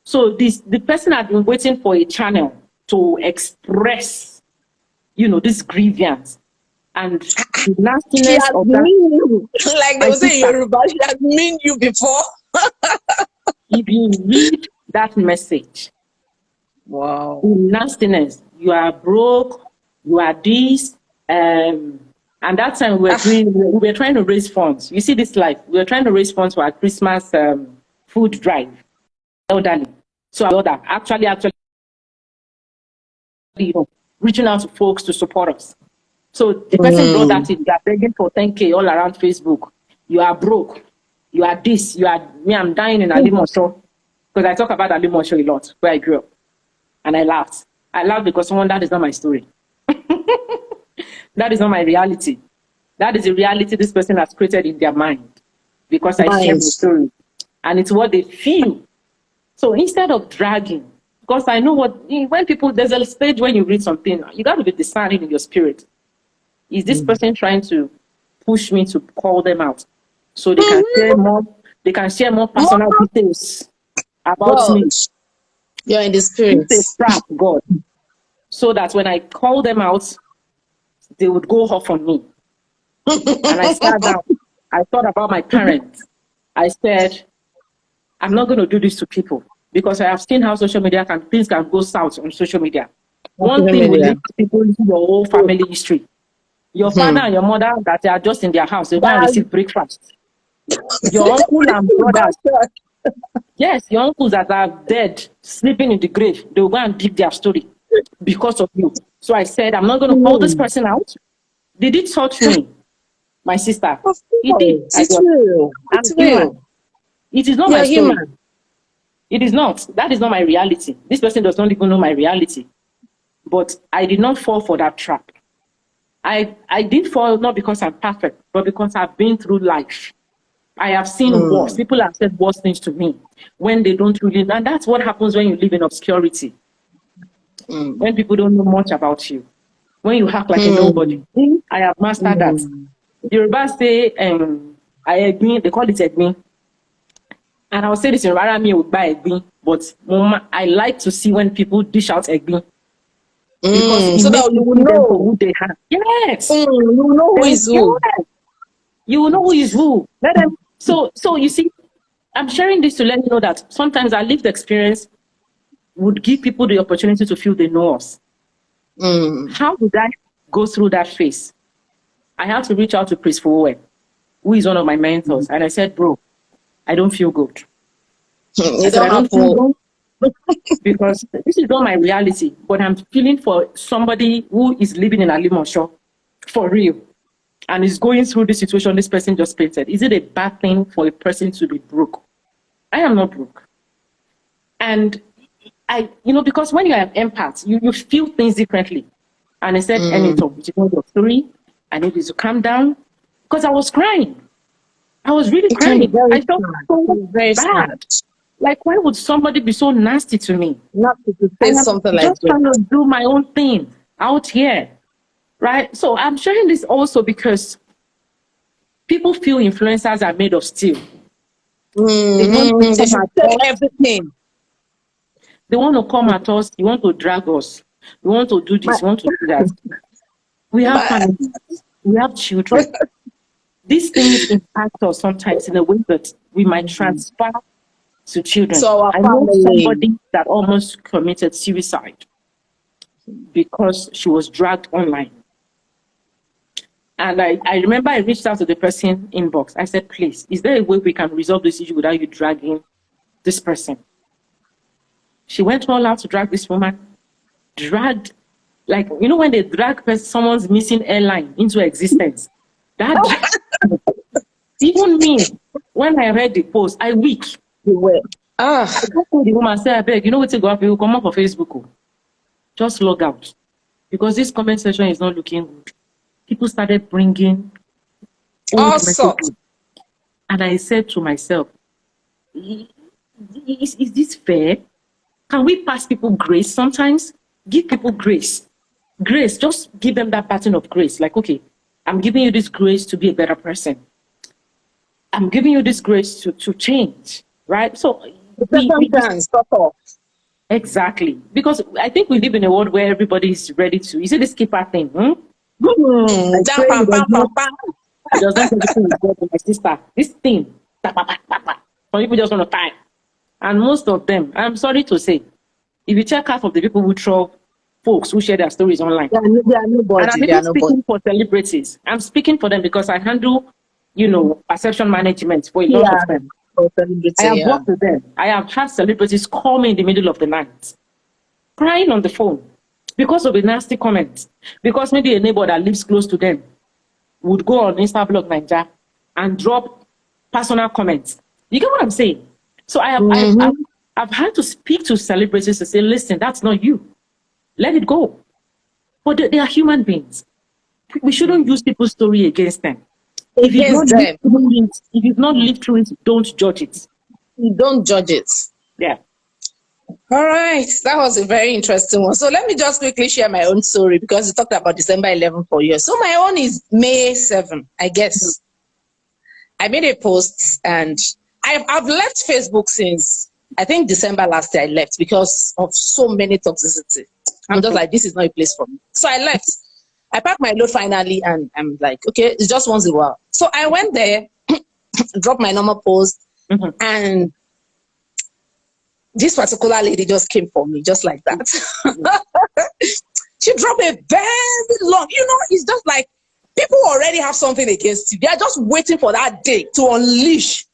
[SPEAKER 2] So the person had been waiting for a channel to express, this grievance. And the nastiness of that.
[SPEAKER 1] Like they say in Yoruba, she has mean you before.
[SPEAKER 2] If you read that message, wow, the nastiness, you are broke, You are this. And that time we were trying to raise funds. You see this life. We were trying to raise funds for our Christmas food drive. Elderly. So our daughter actually, reaching out to folks to support us. So the person brought that in. You are begging for 10K all around Facebook. You are broke. You are this. You are me. I'm dying in Alimosho because I talk about Alimosho a lot where I grew up, and I laughed. I laughed because that is not my story. That is not my reality. That is the reality this person has created in their mind because I share my story, and it's what they feel. So instead of dragging, because I know when people, there's a stage when you read something, you got to be discerning in your spirit. Is this person trying to push me to call them out so they can share more? They can share more personal details about me.
[SPEAKER 1] You're in the spirit.
[SPEAKER 2] It's a trap, God. So that when I call them out, they would go off on me. And I sat down. I thought about my parents. I said, I'm not going to do this to people because I have seen how social media things can go south on social media. One thing will lead people into your whole family history. Your father and your mother that they are just in their house, they go and receive breakfast. Your uncle and brothers, yes, your uncles that are dead, sleeping in the grave, they will go and dig their story because of you. So I said, I'm not going to call this person out. Did it touch me? My sister. It did.
[SPEAKER 1] It's real. It's real.
[SPEAKER 2] It is not my story. Human. It is not. That is not my reality. This person does not even know my reality. But I did not fall for that trap. I did fall not because I'm perfect, but because I've been through life. I have seen worse. People have said worse things to me when they don't really. And that's what happens when you live in obscurity. When people don't know much about you. When you act like a nobody. I have mastered that. The Yoruba say, I agree, they call it Egbin. And I'll say this in Rarami would buy Egbin, but Mama, I like to see when people dish out Egbin. Because so that you will know who they have. Yes.
[SPEAKER 1] You will know who is who.
[SPEAKER 2] You will know who is who. Let them. So you see, I'm sharing this to let you know that sometimes our lived experience would give people the opportunity to feel they know us. How did I go through that phase? I had to reach out to Chris Fowe, who is one of my mentors. And I said, bro, I don't feel good. I don't feel good because this is not my reality, but I'm feeling for somebody who is living in Alimosho for real and is going through the situation this person just painted. Is it a bad thing for a person to be broke? I am not broke. And because when you are an empath, you feel things differently. And I said, Anito, you know your story. I need you to calm down. Because I was crying. I was really crying. I felt so very bad. Like, why would somebody be so nasty to me?
[SPEAKER 1] Not to say something like that.
[SPEAKER 2] Just trying to do my own thing out here. Right? So I'm sharing this also because people feel influencers are made of steel. They
[SPEAKER 1] should take everything.
[SPEAKER 2] They want to come at us. You want to drag us. You want to do this. You want to do that. We have families. We have children. These things impact us sometimes in a way that we might transfer to children.
[SPEAKER 1] So
[SPEAKER 2] I know somebody that almost committed suicide because she was dragged online. And I remember I reached out to the person inbox. I said, please, is there a way we can resolve this issue without you dragging this person? She went all out to drag this woman, dragged, like, when they drag someone's missing airline into existence. That even me, when I read the post, I weak. I told the woman, say, I beg, what to go up, you come up on Facebook. Just log out. Because this comment section is not looking good. People started bringing all messages. And I said to myself, is this fair? Can we pass people grace sometimes? Give people grace. Grace, just give them that pattern of grace. Like, okay, I'm giving you this grace to be a better person. I'm giving you this grace to change, right? So exactly. Because I think we live in a world where everybody is ready to. You see this keeper thing? It does not with my sister. This thing. Some people just want to fight. And most of them, I'm sorry to say, if you check half of the people who throw folks who share their stories online.
[SPEAKER 1] They are nobody.
[SPEAKER 2] And I'm even speaking for celebrities. I'm speaking for them because I handle, perception management for a lot of them. I have worked with them. I have had celebrities call me in the middle of the night, crying on the phone because of a nasty comment. Because maybe a neighbor that lives close to them would go on Instablog Nigeria and drop personal comments. You get what I'm saying? So I've had to speak to celebrities to say, listen, that's not you. Let it go. But they are human beings. We shouldn't use people's story against them. If you've not lived through it, don't judge it.
[SPEAKER 1] Don't judge it.
[SPEAKER 2] Yeah.
[SPEAKER 1] All right. That was a very interesting one. So let me just quickly share my own story because you talked about December 11 for you. So my own is May 7, I guess. I made a post and I've left Facebook since, I think, December last year I left because of so many toxicity. I'm just like, this is not a place for me. So I left. I packed my load finally and I'm like, okay, it's just once in a while. So I went there, dropped my normal post, and this particular lady just came for me, just like that. She dropped a very long, it's just like people already have something against you. They are just waiting for that day to unleash.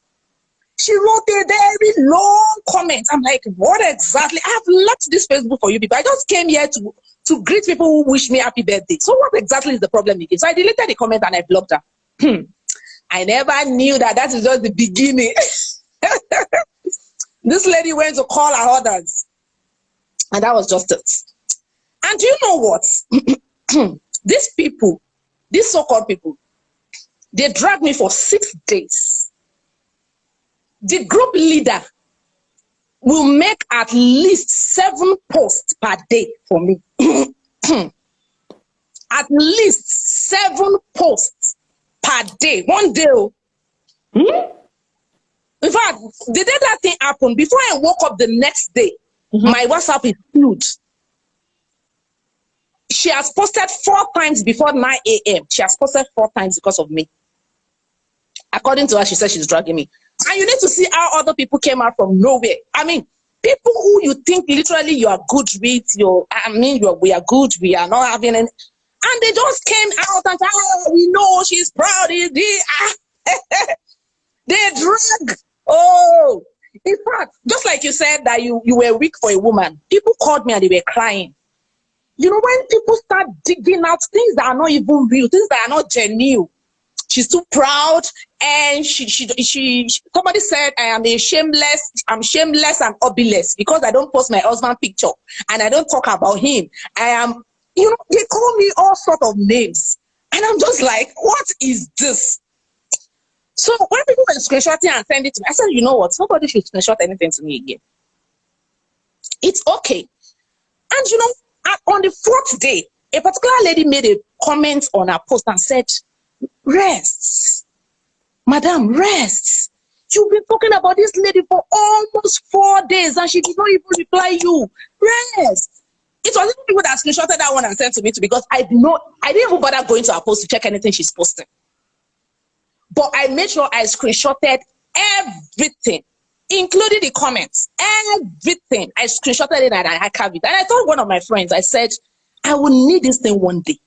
[SPEAKER 1] She wrote a very long comment. I'm like, what exactly? I have left this Facebook for you people. I just came here to greet people who wish me happy birthday. So what exactly is the problem again? So I deleted the comment and I blocked her. I never knew that is just the beginning. This lady went to call her others. And that was just it. And you know what? These people, these so-called people, they dragged me for 6 days. The group leader will make at least 7 posts per day for me. At least 7 posts per day. One day. In fact, the day that thing happened, before I woke up the next day, my WhatsApp is huge. She has posted 4 times before 9 a.m. She has posted 4 times because of me. According to her, she said she's dragging me. And you need to see how other people came out from nowhere. I mean, people who you think literally you are good with, we are good, we are not having any. And they just came out and said, we know she's proud. They drag. Oh, in fact, just like you said that you were weak for a woman, people called me and they were crying. When people start digging out things that are not even real, things that are not genuine, she's too proud. And somebody said, I'm shameless and obeless because I don't post my husband's picture and I don't talk about him. I am, they call me all sort of names. And I'm just like, what is this? So when people were screenshotting and sending it to me, I said, you know what? Nobody should screenshot anything to me again. It's okay. And on the 4th day, a particular lady made a comment on her post and said, rest. Madam, rest. You've been talking about this lady for almost 4 days and she did not even reply you. Rest. It was even people that screenshotted that one and sent to me too because I didn't even bother going to her post to check anything she's posting. But I made sure I screenshotted everything, including the comments. Everything. I screenshotted it and I archived it. And I told one of my friends, I said, I will need this thing one day.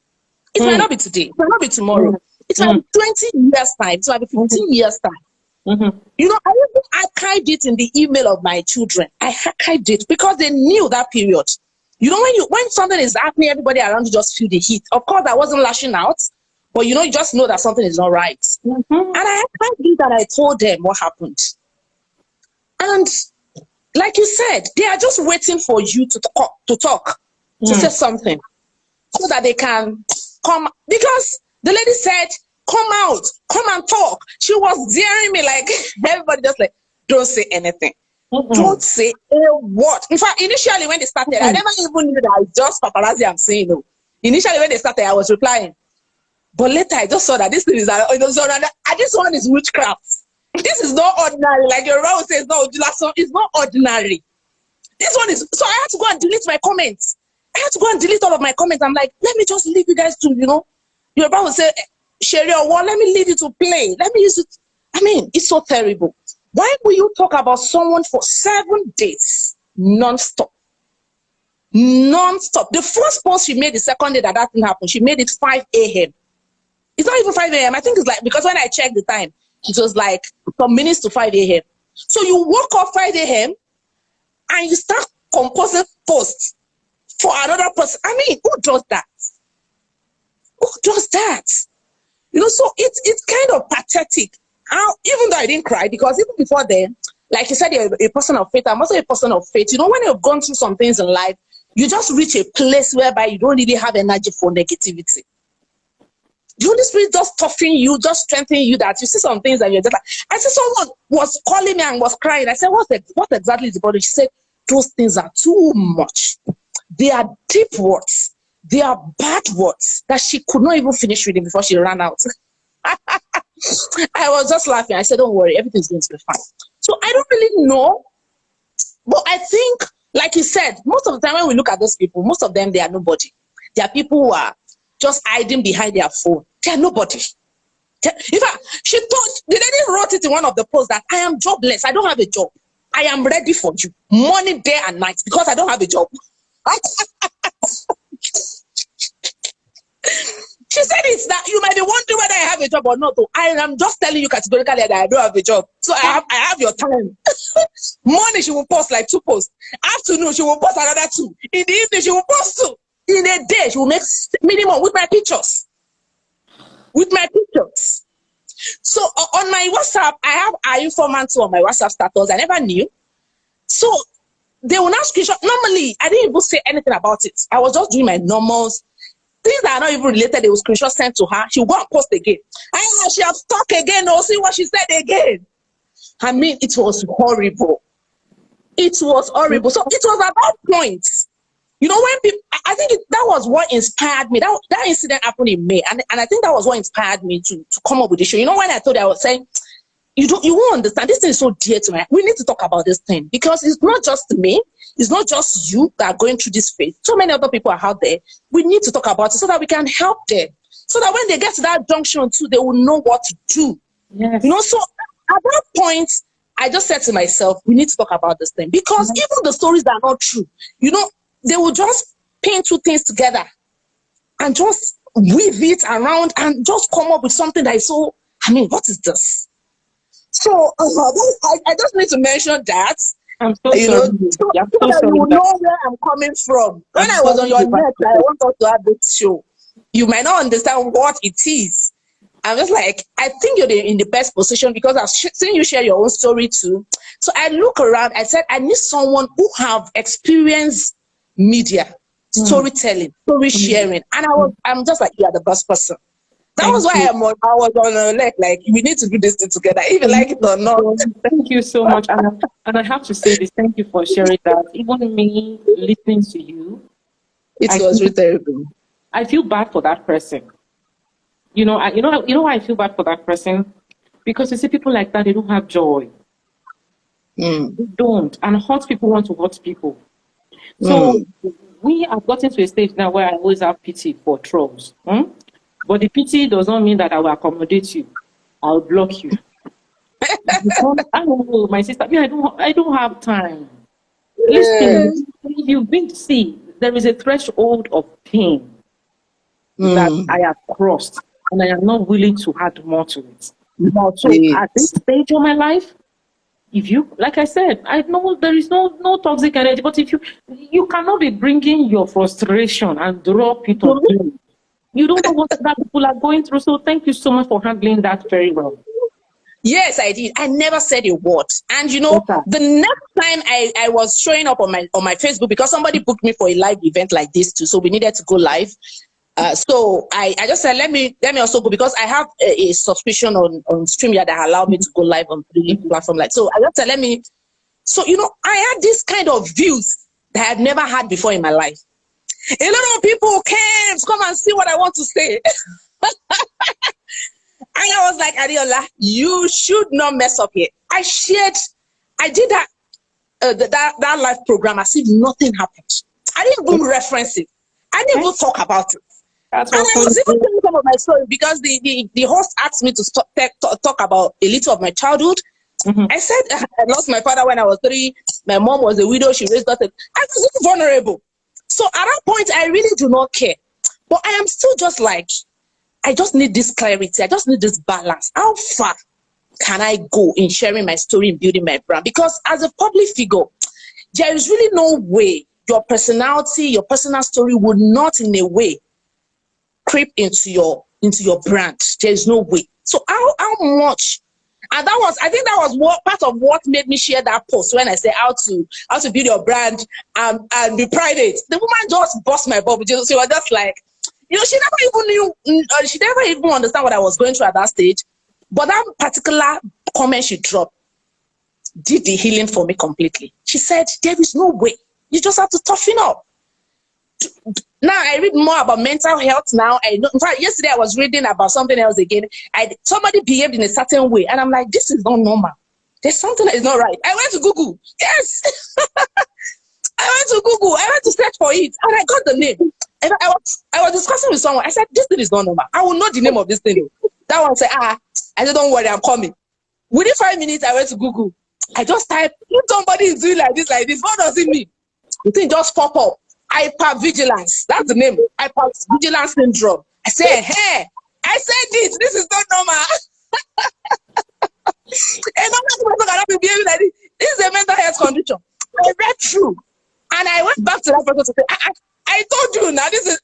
[SPEAKER 1] It might not be today. It might not be tomorrow. It might be 20 years' time. It might be 15 years' time. I even archived it in the email of my children. I archived it because they knew that period. When something is happening, everybody around you just feel the heat. Of course, I wasn't lashing out, but you just know that something is not right. And I archived it and I told them what happened. And like you said, they are just waiting for you to talk, to say something, so that they can come. Because the lady said, come out, come and talk. She was daring me like everybody just like, don't say anything. Don't say a word. In fact, initially when they started, I never even knew that it's just paparazzi I'm saying no. Initially when they started, I was replying. But later I just saw that this thing is, this one is witchcraft. This is not ordinary. Like your Raul says, no, it's not ordinary. This one is, so I had to go and delete my comments. I had to go and delete all of my comments. I'm like, let me just leave you guys to, your Raul will say, share your wall, let me leave you to play. Let me use it. It's so terrible. Why will you talk about someone for 7 days non-stop? Non-stop. The first post she made the second day that thing happened, she made it 5 a.m. It's not even 5 a.m. I think it's like, because when I checked the time, it was like some minutes to 5 a.m. So you woke up 5 a.m. and you start composing posts for another person. I mean, who does that? Who does that? You know, so it's kind of pathetic. Even though I didn't cry, because even before then, like you said, you're a person of faith. I'm also a person of faith. You know, when you've gone through some things in life, you just reach a place whereby you don't really have energy for negativity. The Holy Spirit just toughen you, just strengthen you, that you see some things and you're just like, I see someone was calling me and was crying. I said, what exactly is the problem? She said, those things are too much. They are deep words. They are bad words that she could not even finish reading before she ran out. I was just laughing. I said, don't worry, everything's going to be fine. So I don't really know. But I think, like you said, most of the time when we look at those people, most of them, they are nobody. They are people who are just hiding behind their phone. They are nobody. In fact, she told, the lady wrote it in one of the posts that I am jobless. I don't have a job. I am ready for you. Morning, day, and night, because I don't have a job. She said it's that you might be wondering whether I have a job or not. I am just telling you categorically that I don't have a job. So I have your time. Morning, she will post like 2 posts. Afternoon, she will post another 2. In the evening, she will post 2. In a day, she will make minimum with my pictures. With my pictures. So on my WhatsApp, I have Are You 4 months on my WhatsApp status. I never knew. So they will not screenshot. Normally, I didn't even say anything about it. I was just doing my normals. Things that are not even related, they will screenshot sent to her. She will go and post again. And she have talked again. Or see what she said again. I mean, it was horrible. It was horrible. So it was at that point, you know, when people, I think that was what inspired me. That incident happened in May. And I think that was what inspired me to come up with the show. You know, when I told you, I was saying, you won't understand. This thing is so dear to me. We need to talk about this thing, because it's not just me. It's not just you that are going through this phase. So many other people are out there. We need to talk about it so that we can help them. So that when they get to that junction too, they will know what to do.
[SPEAKER 2] Yes.
[SPEAKER 1] You know, so at that point, I just said to myself, we need to talk about this thing. Because even the stories that are not true, you know, they will just pin 2 things together and just weave it around and just come up with something that is so, I mean, what is this? So I just need to mention that.
[SPEAKER 2] I'm so
[SPEAKER 1] you
[SPEAKER 2] sorry.
[SPEAKER 1] know, so that you will know where I'm coming from. When I was on your net, I want us to have this show. You might not understand what it is. I'm just like, I think you're in the best position, because I've seen you share your own story too. So I look around, I said, I need someone who have experienced media, storytelling, story sharing. And I'm just like, you're the best person. That was why I was on a leg, like, we need to do this thing together, even like it or not.
[SPEAKER 2] Thank you so much. And I have to say this, thank you for sharing that. Even me listening to you,
[SPEAKER 1] it was really terrible.
[SPEAKER 2] I feel bad for that person. You know why I feel bad for that person? Because you see people like that, they don't have joy. They don't. And hurt people want to hurt people. So we have gotten to a stage now where I always have pity for trolls. But the pity does not mean that I will accommodate you. I'll block you. I don't know, my sister. I don't have time. Listen, you've been to see, there is a threshold of pain that I have crossed, and I am not willing to add more to it. So at this stage of my life, if you, like I said, I know there is no toxic energy, but if you cannot be bringing your frustration and drop it on me. You don't know what that people are going through. So thank you so much for handling that very well.
[SPEAKER 1] Yes, I did. I never said a word. And you know, the next time I was showing up on my Facebook, because somebody booked me for a live event like this too, so we needed to go live. So I just said, let me also go, because I have a subscription on StreamYard that allowed me to go live on 3 platforms. Like, so I just said, so you know, I had this kind of views that I had never had before in my life. A lot of people came to come and see what I want to say. And I was like, Adiola, you should not mess up here. I did that live program as if nothing happened. I didn't even reference it. I didn't even talk about it. And I was even telling some of my stories, because the host asked me to talk about a little of my childhood. I said I lost my father when I was 3. My mom was a widow. She raised us. I was vulnerable. So at that point, I really do not care. But I am still just like, I just need this clarity. I just need this balance. How far can I go in sharing my story and building my brand? Because as a public figure, there is really no way your personality, your personal story would not in a way creep into your brand. There is no way. So how much? And I think that was what part of what made me share that post when I said how to build your brand and be private. The woman just bust my bubble. She was just like, she never even knew, she never even understand what I was going through at that stage. But that particular comment she dropped did the healing for me completely. She said, there is no way. You just have to toughen up. Now I read more about mental health now. I know, in fact, yesterday I was reading about something else again. Somebody behaved in a certain way, and I'm like, this is not normal. There's something that is not right. I went to Google. Yes. I went to search for it, and I got the name. And I was discussing with someone. I said, this thing is not normal. I will know the name of this thing. That one said, I said, don't worry, I'm coming. Within 5 minutes, I went to Google. I just typed, if somebody is doing like this, what does it mean? The thing just pop up. Hypervigilance. That's the name. Hypervigilance syndrome. I said, hey, I said this is not normal. And I'm not going to be behaving like this. This is a mental health condition. I read through. And I went back to that person to say, I told you now, this is,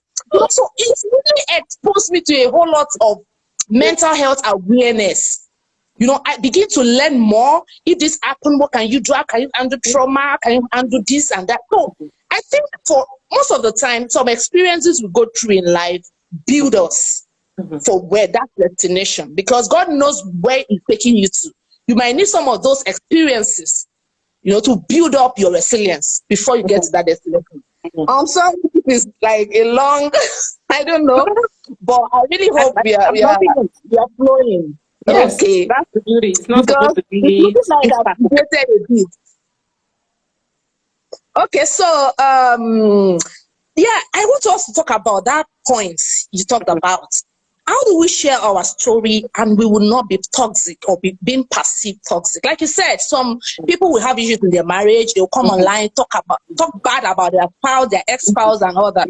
[SPEAKER 1] so it really exposed me to a whole lot of mental health awareness. I begin to learn more. If this happened, what can you do? How can you handle trauma? Can you handle this and that? So I think for most of the time, some experiences we go through in life build us for where that destination, because God knows where He's taking you to. You might need some of those experiences, to build up your resilience before you get to that destination. So it's like a long, I don't know, but I really hope we are flowing.
[SPEAKER 2] Yes, okay. That's the beauty. It's not supposed to be like
[SPEAKER 1] a bit. Okay, so I want us to talk about that point you talked about. How do we share our story and we will not be toxic or being perceived toxic? Like you said, some people will have issues in their marriage. They'll come online, talk bad about their spouse, their ex-spouse, and all that.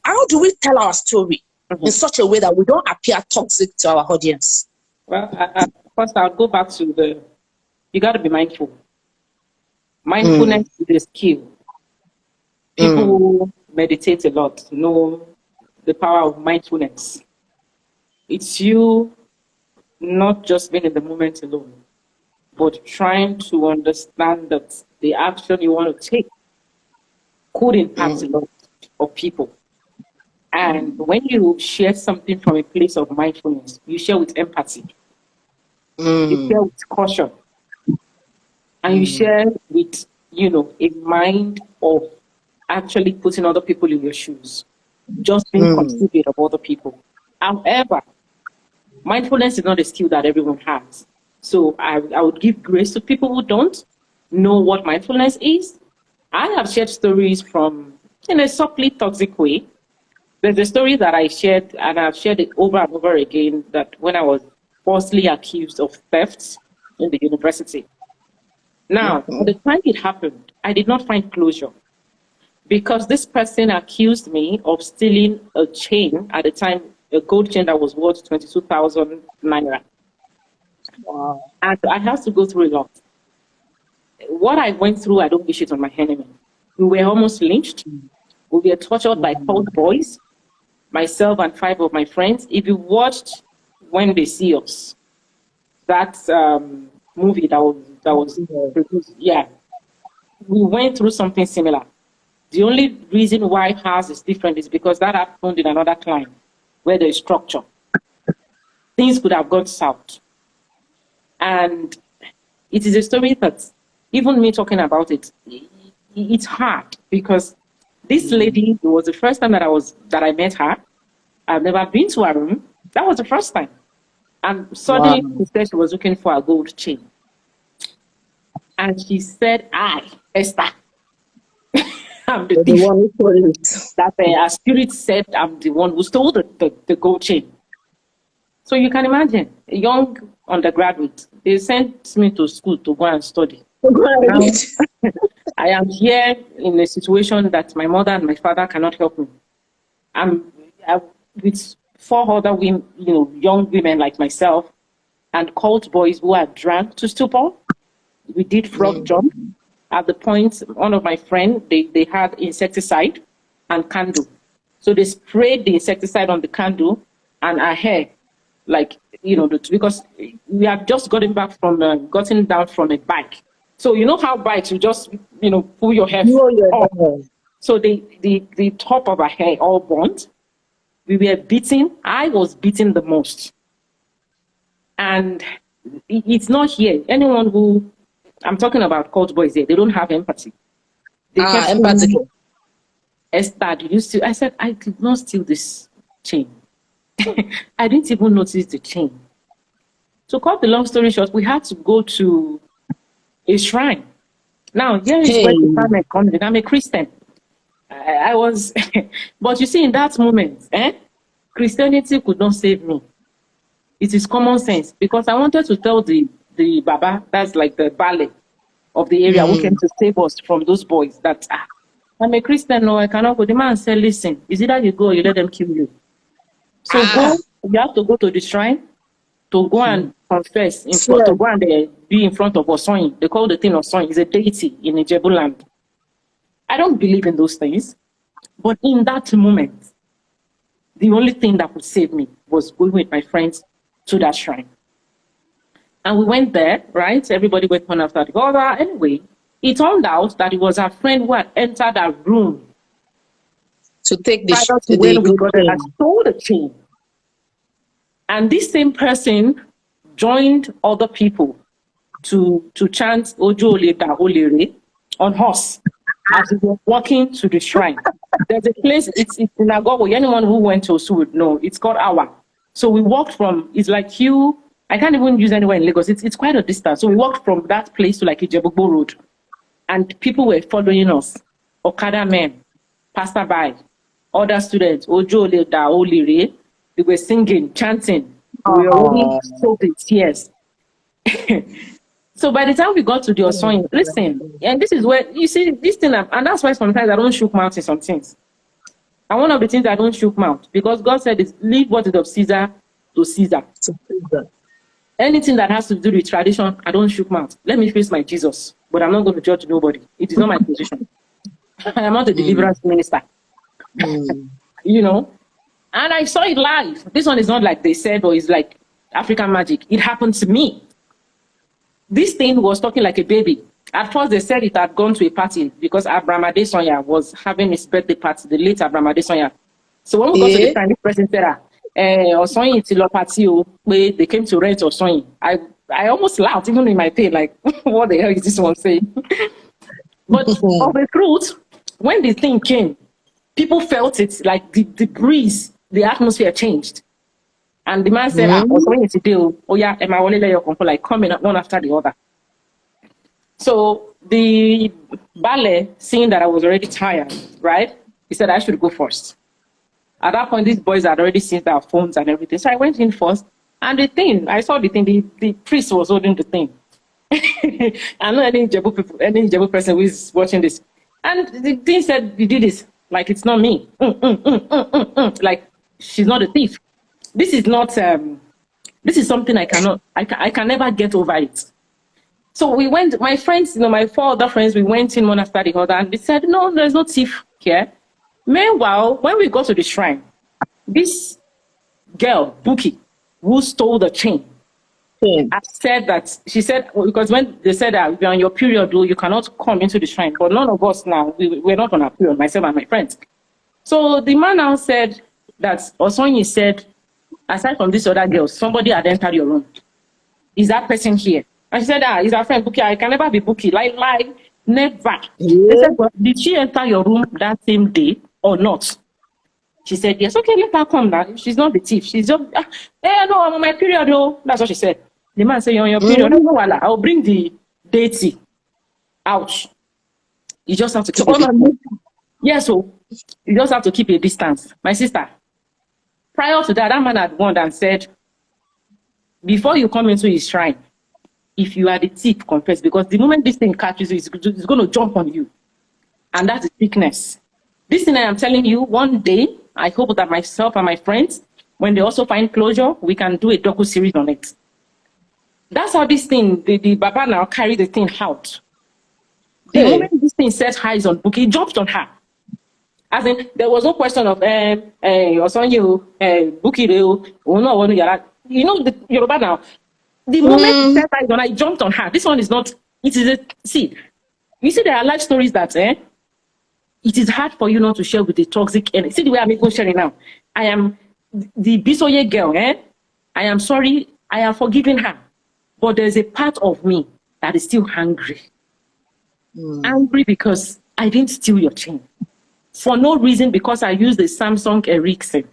[SPEAKER 1] How do we tell our story in such a way that we don't appear toxic to our audience?
[SPEAKER 2] Well, first I'll go back to you got to be mindful. Mindfulness is a skill. People meditate a lot, know the power of mindfulness. It's you not just being in the moment alone, but trying to understand that the action you want to take could impact a lot of people. And when you share something from a place of mindfulness, you share with empathy, you share with caution, and you share with, a mind of actually putting other people in your shoes, just being considerate of other people. However, mindfulness is not a skill that everyone has. So I would give grace to people who don't know what mindfulness is. I have shared stories in a softly toxic way. There's a story that I shared, and I've shared it over and over again, that when I was falsely accused of theft in the university. Now, at the time it happened, I did not find closure, because this person accused me of stealing a chain, at the time, a gold chain that was worth 22,000 naira. Wow. And I had to go through a lot. What I went through, I don't wish it on my enemy. We were almost lynched. We were tortured by cult boys, myself and 5 of my friends. If you watched When They See Us, that movie that was produced, we went through something similar. The only reason why ours is different is because that happened in another client where there is structure. Things could have gone south. And it is a story that, even me talking about it, it's hard, because this lady, it was the first time that I met her. I've never been to her room. That was the first time. And suddenly she said she was looking for a gold chain. And she said, Esther, I'm the thief.
[SPEAKER 1] One who stole it.
[SPEAKER 2] That her spirit said I'm the one who stole the gold chain. So you can imagine, a young undergraduate, they sent me to school to go and study. Now, I am here in a situation that my mother and my father cannot help me. I'm with 4 other women, young women like myself, and cult boys who are dragged to stupor. We did frog jump. At the point, one of my friends, they had insecticide and candle. So they sprayed the insecticide on the candle and our hair, because we have just gotten down from a bike. So you know how bikes, you just, pull your hair off. So the top of our hair all burnt. We were beaten. I was beaten the most. And it's not here. Anyone who, I'm talking about cult boys here, they don't have empathy.
[SPEAKER 1] Empathy.
[SPEAKER 2] Esther, I said, I did not steal this chain. I didn't even notice the chain. To cut the long story short, we had to go to a shrine. Now, here is where the family comes in. I'm a Christian. I was, but you see, in that moment, Christianity could not save me. It is common sense, because I wanted to tell the Baba, that's like the ballet of the area, who came to save us from those boys, that I'm a Christian, no, I cannot go. The man said, listen, is either you go or you let them kill you. So you have to go to the shrine to go and confess, to go and be in front of Osoyin. They call the thing Osoyin. It's a deity in Ijebu land. I don't believe in those things, but in that moment, the only thing that could save me was going with my friends to that shrine. And we went there, right? Everybody went one after the other. Anyway, it turned out that it was our friend who had entered our room
[SPEAKER 1] to take the
[SPEAKER 2] and stole the chain. And this same person joined other people to chant Ojo Oleta Olere on horse as we were walking to the shrine. There's a place, it's in Agogo. Anyone who went to Osu would know. It's called Awa. So we walked from, it's like I can't even use anywhere in Lagos. It's quite a distance. So we walked from that place to like Ijebu Road. And people were following us. Okada men, passerby, other students, Ojo Oleta Olere. They were singing, chanting. We were only soaked in tears. So by the time we got to the Osoyin, listen, and this is where, you see, this thing, and that's why sometimes I don't shook mouth in some things. And one of the things I don't shook mouth, because God said is leave what is of Caesar to Caesar. Anything that has to do with tradition, I don't shook mouth. Let me face my Jesus, but I'm not going to judge nobody. It is not my position. I am not a deliverance minister. And I saw it live. This one is not like they said, or it's like African magic. It happened to me. This thing was talking like a baby. At first, they said it had gone to a party because Abraham Adesonya was having his birthday party, the late Abraham Adesonya. So when we got to the Chinese person said, Osoyin it's a party, where they came to rent Osoyin. I almost laughed, even in my pain, like, what the hell is this one saying? But of the truth, when the thing came, people felt it, like the breeze, the atmosphere changed. And the man said, Osoyin it's a deal. Oh yeah, am I only let your like coming up one after the other? So the ballet, seeing that I was already tired, right? He said I should go first. At that point, these boys had already seen their phones and everything. So I went in first. And I saw the thing, the priest was holding the thing. I know any Ijebu person who is watching this. And the thing said, you did this. Like, it's not me. Like, she's not a thief. This is not, this is something I can never get over it. So we went, my friends, my 4 other friends, we went in one after the other, and they said, no, there's no thief here. Meanwhile, when we got to the shrine, this girl, Buki, who stole the chain, she said, because when they said that you're on your period, you cannot come into the shrine, but none of us now, we're not on our period, myself and my friends. So the man now said that Osoyin said, aside from this other girl, somebody had entered your room. Is that person here? And she said, is our friend Buki? I can never be Buki. Like, never. They said, but did she enter your room that same day or not? She said, yes. Okay, let her come now. She's not the thief. She's just, no, I'm on my period. Oh. That's what she said. The man said, you're on your period. No, I'll bring the deity out. You just have to keep so you just have to keep a distance. My sister, prior to that, that man had warned and said, before you come into his shrine, if you are the thief, confess, because the moment this thing catches you, it's going to jump on you. And that's the sickness. This thing I am telling you, one day, I hope that myself and my friends, when they also find closure, we can do a docu-series on it. That's how this thing, the Baba now carry the thing out. The moment this thing sets eyes on Bukky, it jumps on her. As in, there was no question of, your son, Bukky, you know, the Yoruba now. The moment it sets eyes on her, it jumped on her. This one is not, it is a, see, you see, there are life stories that, it is hard for you not to share with the toxic energy. See the way I'm even sharing now. I am the Bisoye girl, I am sorry, I am forgiving her. But there's a part of me that is still angry. Angry because I didn't steal your chain. For no reason, because I used the Samsung Ericsson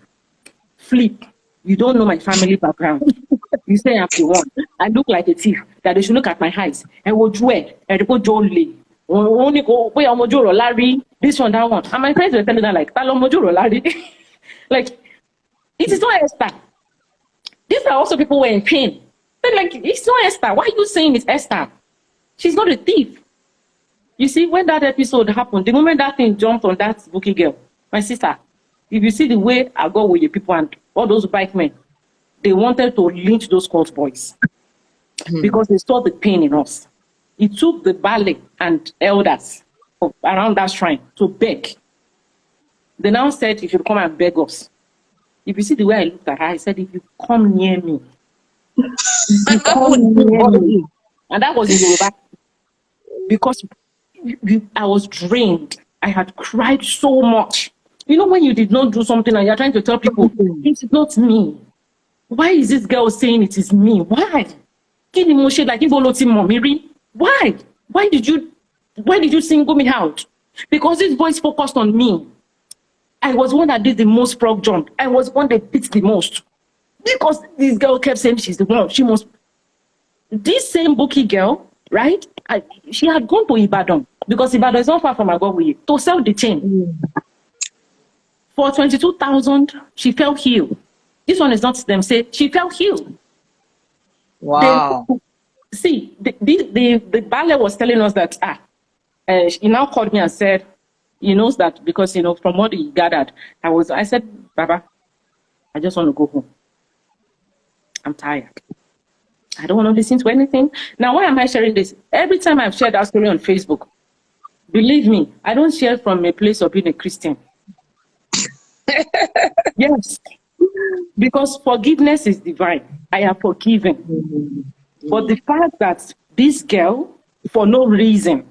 [SPEAKER 2] flip. You don't know my family background. You say I'm the one. I look like a thief. That they should look at my eyes. And what you wear? And they put Jolie. Only go where Omojoro Larry. This one, that one. And my friends were telling her like, Omojoro Larry. Like, it is not Esther. These are also people who were in pain. They're like, it's not Esther. Why are you saying it's Esther? She's not a thief. You see, when that episode happened, the moment that thing jumped on that Bukky girl, my sister, if you see the way I go with the people and all those bike men, they wanted to lynch those cult boys because they saw the pain in us. It took the ballet and elders around that shrine to beg. They now said, if you come and beg us. If you see the way I looked at her, I said, if you come near me, if you come near me. And that was in Yoruba. Because I was drained. I had cried so much. You know, when you did not do something and you're trying to tell people, it's not me. Why is this girl saying it is me? Why? Why? Why did you single me out? Because this voice focused on me. I was one that did the most frog jump. I was one that beat the most. Because this girl kept saying she's the one. She must. This same Bukky girl, right? She had gone to Ibadan because Ibadan is not far from Agbowoye to sell the chain. For 22,000, she fell healed. This one is not them say she fell healed.
[SPEAKER 3] Wow.
[SPEAKER 2] See, the ballet was telling us that he now called me and said he knows that because from what he gathered, I said, Baba, I just want to go home. I'm tired. I don't want to listen to anything. Now, why am I sharing this? Every time I've shared that story on Facebook, believe me, I don't share from a place of being a Christian. Yes. Because forgiveness is divine. I am forgiven. But the fact that this girl, for no reason.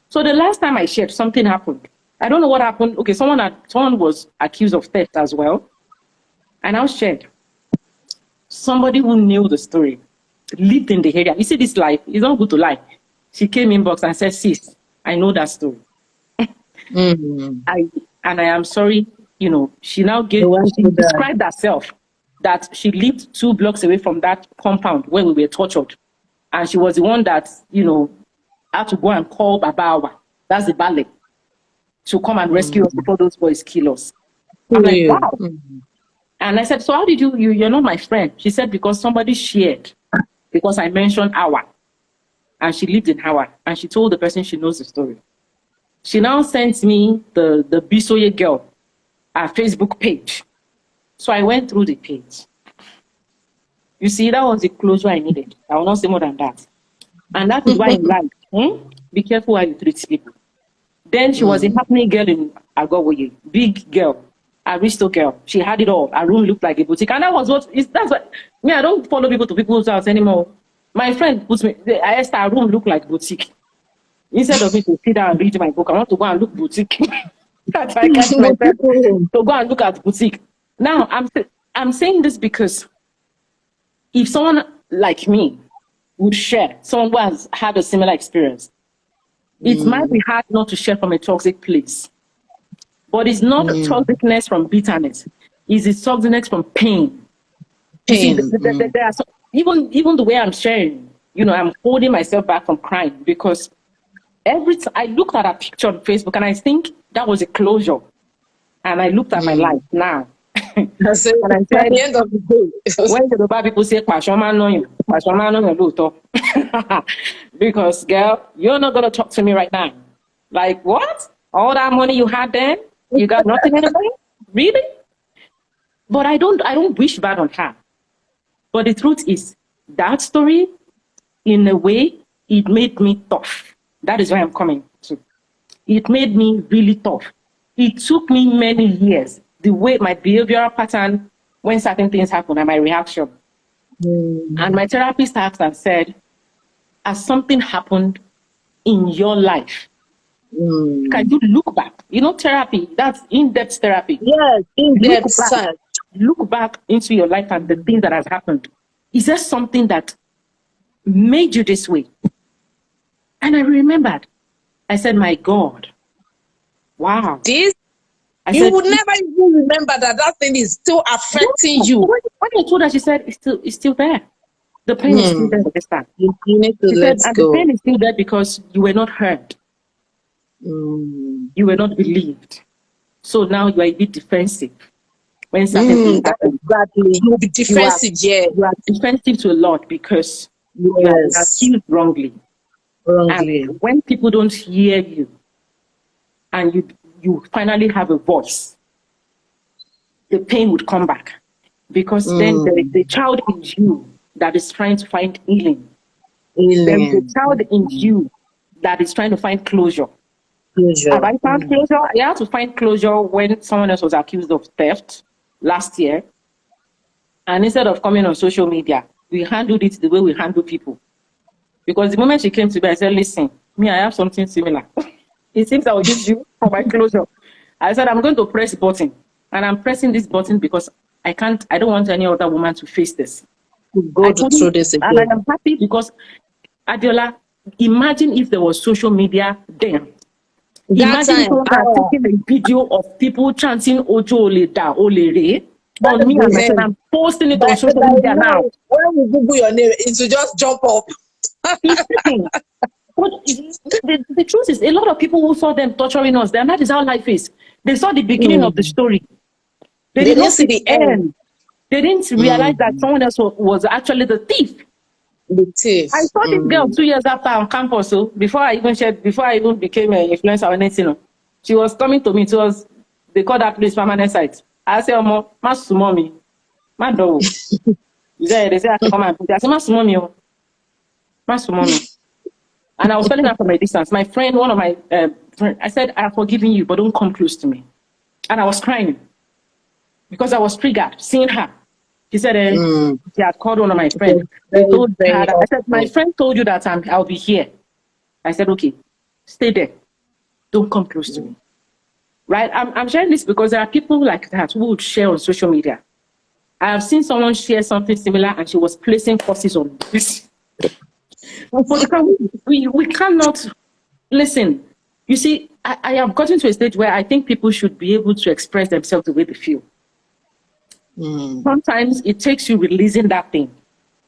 [SPEAKER 2] So the last time I shared, something happened. I don't know what happened. Okay, someone was accused of theft as well. And I shared. Somebody who knew the story, lived in the area. You see this life, it's not good to lie. She came inbox and said, sis, I know that story. I am sorry, she now she described herself that she lived 2 blocks away from that compound where we were tortured. And she was the one that, had to go and call Babawa, that's the ballet, to come and rescue us before those boys kill us. I'm like, wow. And I said, so how did you're not my friend? She said, because somebody shared, because I mentioned Awa. And she lived in Awa. And she told the person she knows the story. She now sent me the Bisoye girl, her Facebook page. So I went through the page. You see, that was the closure I needed. I will not say more than that. And that is why in life, be careful how you treat people. Then she was a happening girl in Agbowoye, big girl. Aristo girl, she had it all. Her room looked like a boutique, and that's what me. I don't follow people to people's house anymore. My friend puts me. I asked her room look like boutique. Instead of me to sit down and read my book, I want to go and look boutique. That's why I catch myself to go and look at boutique. Now I'm saying this because if someone like me would share, someone who has had a similar experience, it might be hard not to share from a toxic place. But it's not toxicness from bitterness. It's the toxicness from pain. See, there are even the way I'm sharing, I'm holding myself back from crying because every time I look at a picture on Facebook and I think that was a closure. And I looked at my life now. And I said, at the end of the day, when the Yoruba people say, Because, girl, you're not going to talk to me right now. Like, what? All that money you had then? You got nothing anymore? Really? But I don't wish bad on her. But the truth is, that story, in a way, it made me tough. That is where I'm coming to. It made me really tough. It took me many years, the way my behavioral pattern, when certain things happen, and my reaction. And my therapist asked and said, has something happened in your life? Can you look back? You know, therapy, that's in-depth therapy.
[SPEAKER 1] Yes, in-depth.
[SPEAKER 2] Look back into your life and the things that has happened. Is there something that made you this way? And I remembered. I said, my God, wow.
[SPEAKER 1] You would never even remember that thing is still affecting you.
[SPEAKER 2] When I told her, she said, it's still there. The pain is still there this time.
[SPEAKER 1] You need to let go.
[SPEAKER 2] The pain is still there because you were not heard. You were not believed. So now you are a bit defensive. When something happens,
[SPEAKER 1] exactly. You will be defensive,
[SPEAKER 2] you are defensive to a lot because you are accused wrongly. And when people don't hear you and you finally have a voice, the pain would come back. Because then there is a child in you that is trying to find healing. There is a child in you that is trying to find closure. Have I found closure? I had to find closure when someone else was accused of theft last year. And instead of coming on social media, we handled it the way we handle people. Because the moment she came to me, I said, listen, me, I have something similar. It seems I will use you for my closure. I said, I'm going to press button. And I'm pressing this button because I don't want any other woman to face this.
[SPEAKER 1] Go through this again.
[SPEAKER 2] And I am happy because, Adiola, imagine if there was social media then. Imagine someone taking a video of people chanting Ojo Ole Da Ole Re on me and I said, I'm posting it on social media now.
[SPEAKER 1] When we Google your name, it will just jump up.
[SPEAKER 2] But the truth is, a lot of people who saw them torturing us, that is how life is. They saw the beginning of the story. They didn't see the end. They didn't realize that someone else was actually the thief. I saw this girl 2 years after on campus, so before I even became an influencer or anything, she was coming to me. They called that place permanent site. I said, "Mas mommy, my dog." They said, "I should come and put." I said, "Mas mommy, mas mommy." And I was telling her from a distance. My friend, one of my friends, I said, "I have forgiven you, but don't come close to me." And I was crying because I was triggered seeing her. She said, she had called one of my friends. I said, my friend told you that I'll be here. I said, okay, stay there. Don't come close to me. Right? I'm sharing this because there are people like that who would share on social media. I have seen someone share something similar and she was placing forces on this. We cannot listen. You see, I have gotten to a stage where I think people should be able to express themselves the way they feel. Sometimes it takes you releasing that thing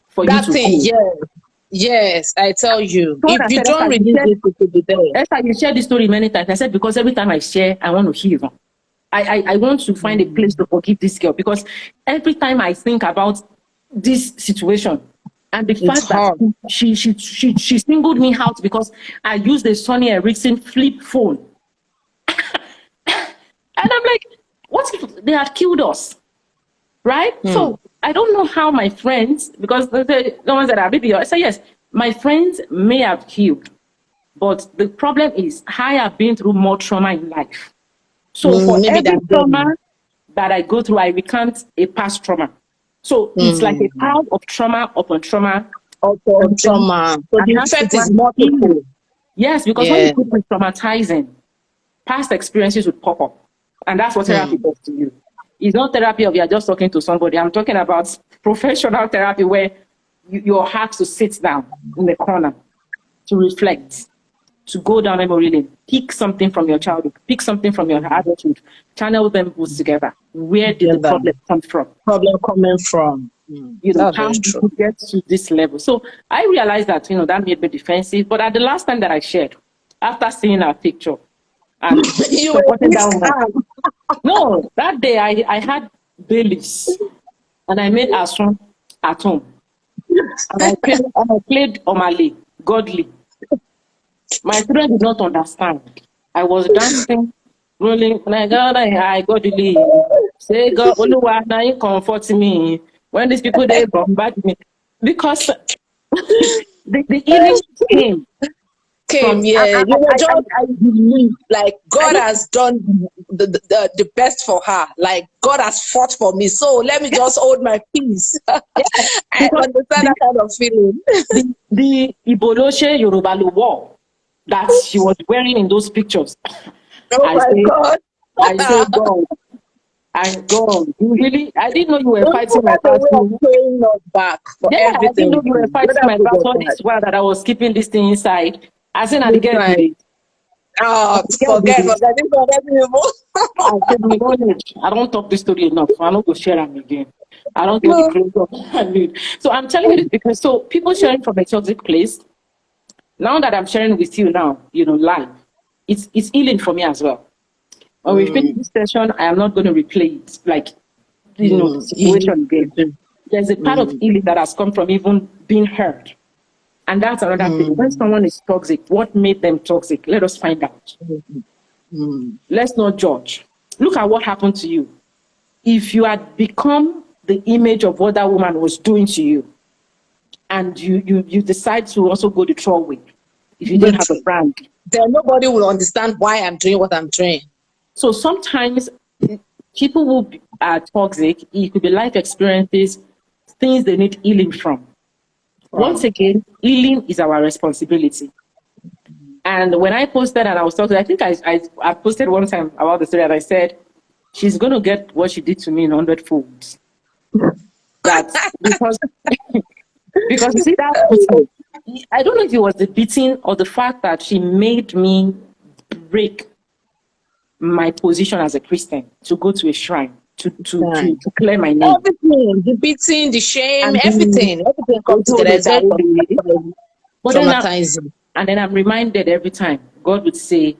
[SPEAKER 2] for you to
[SPEAKER 1] go. Yes, I tell you. If you don't release it, it will be there.
[SPEAKER 2] Esther, you shared this story many times. I said, because every time I share, I want to heal. I want to find a place to forgive this girl because every time I think about this situation and the fact that she singled me out because I used the Sony Ericsson flip phone. And I'm like, what if they had killed us? Right? So I don't know how my friends, because the ones that are video, I say, yes, my friends may have healed, but the problem is I have been through more trauma in life. So for every trauma that I go through, I recant a past trauma. So it's like a pile of trauma upon trauma.
[SPEAKER 1] Upon trauma. So the effect is multiple.
[SPEAKER 2] Yes, because when you put traumatizing, past experiences would pop up. And that's what therapy does to you. It's not therapy of you're just talking to somebody. I'm talking about professional therapy where you're asked to sit down in the corner, to reflect, to go down memory lane, pick something from your childhood, pick something from your adulthood, channel them both together. Where did the problem come from?
[SPEAKER 1] Problem coming from.
[SPEAKER 2] You know, how did you get to this level? So I realized that, that made me defensive. But at the last time that I shared, after seeing our picture, and supporting that woman. No, that day I had Baileys and I made Asun at home. and I played Omale, godly. My children did not understand. I was dancing, rolling, my God, I godly. Say, God, Oluwa, now you comfort me. When these people, they bombard me. Because the healing came.
[SPEAKER 1] Yeah. You were just, I believe, like, God has done the best for her. Like, God has fought for me. So let me just hold my peace. I understand that kind of feeling.
[SPEAKER 2] The Iboloshe Yorubalu war that she was wearing in those pictures.
[SPEAKER 1] God.
[SPEAKER 2] I say, God. And God, you really, I didn't know you were fighting my battle.
[SPEAKER 1] Paying us back for everything.
[SPEAKER 2] I didn't know you were fighting my battle this while that I was keeping this thing inside. I said, I get it.
[SPEAKER 1] Forget you.
[SPEAKER 2] I don't talk this story enough. I don't go share them again. I don't get the close I need. So I'm telling you this because people sharing from a toxic place. Now that I'm sharing with you now, live, it's healing for me as well. When we finish this session, I am not going to replay it the situation again. There's a part of healing that has come from even being heard. And that's another thing. When someone is toxic, what made them toxic? Let us find out. Let's not judge. Look at what happened to you. If you had become the image of what that woman was doing to you, and you decide to also go the troll way, if you didn't have a brand,
[SPEAKER 1] then nobody will understand why I'm doing what I'm doing. So
[SPEAKER 2] sometimes people who are toxic, it could be life experiences, things they need healing from. Once again, healing is our responsibility. And when I posted and I was talking, I think I posted one time about the story and I said, she's going to get what she did to me in 100 folds. That's because you see that, I don't know if it was the beating or the fact that she made me break my position as a Christian to go to a shrine to clear my name.
[SPEAKER 1] Everything, the beating, the shame, everything comes together. Traumatizing.
[SPEAKER 2] And then I'm reminded every time God would say,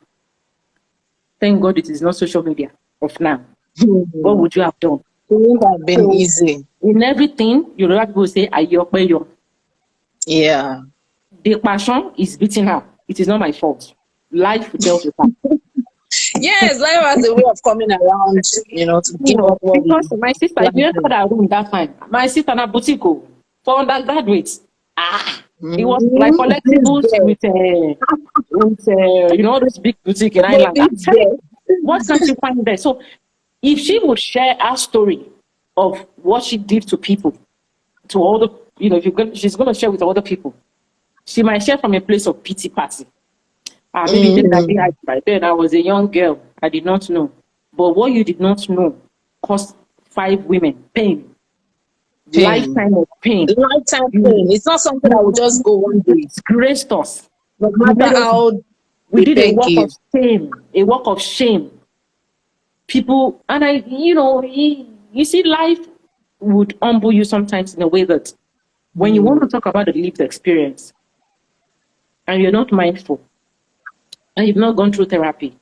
[SPEAKER 2] "Thank God it is not social media of now. What would you have done?"
[SPEAKER 1] It wouldn't have been easy.
[SPEAKER 2] In everything, Yoruba people say, "Ayopeyo."
[SPEAKER 1] Yeah.
[SPEAKER 2] The passion is beating her. It is not my fault. Life dealt with her.
[SPEAKER 1] Yes, life has a way of coming around, to give up what
[SPEAKER 2] because my sister, if you enter that room that time, my sister na boutique for undergraduates. It was like collectibles with all this big boutique in Ireland. What can't you find there? So if she would share her story of what she did to people, to all the, she's going to share with other people, she might share from a place of pity party. Maybe by then I was a young girl. I did not know. But what you did not know cost 5 women pain. Lifetime of pain.
[SPEAKER 1] Lifetime pain. It's not something that will just go one day.
[SPEAKER 2] It's graced us.
[SPEAKER 1] No matter how
[SPEAKER 2] we did a work of shame. A work of shame. People, and you see, life would humble you sometimes in a way that when you want to talk about the lived experience and you're not mindful, and you've not gone through therapy,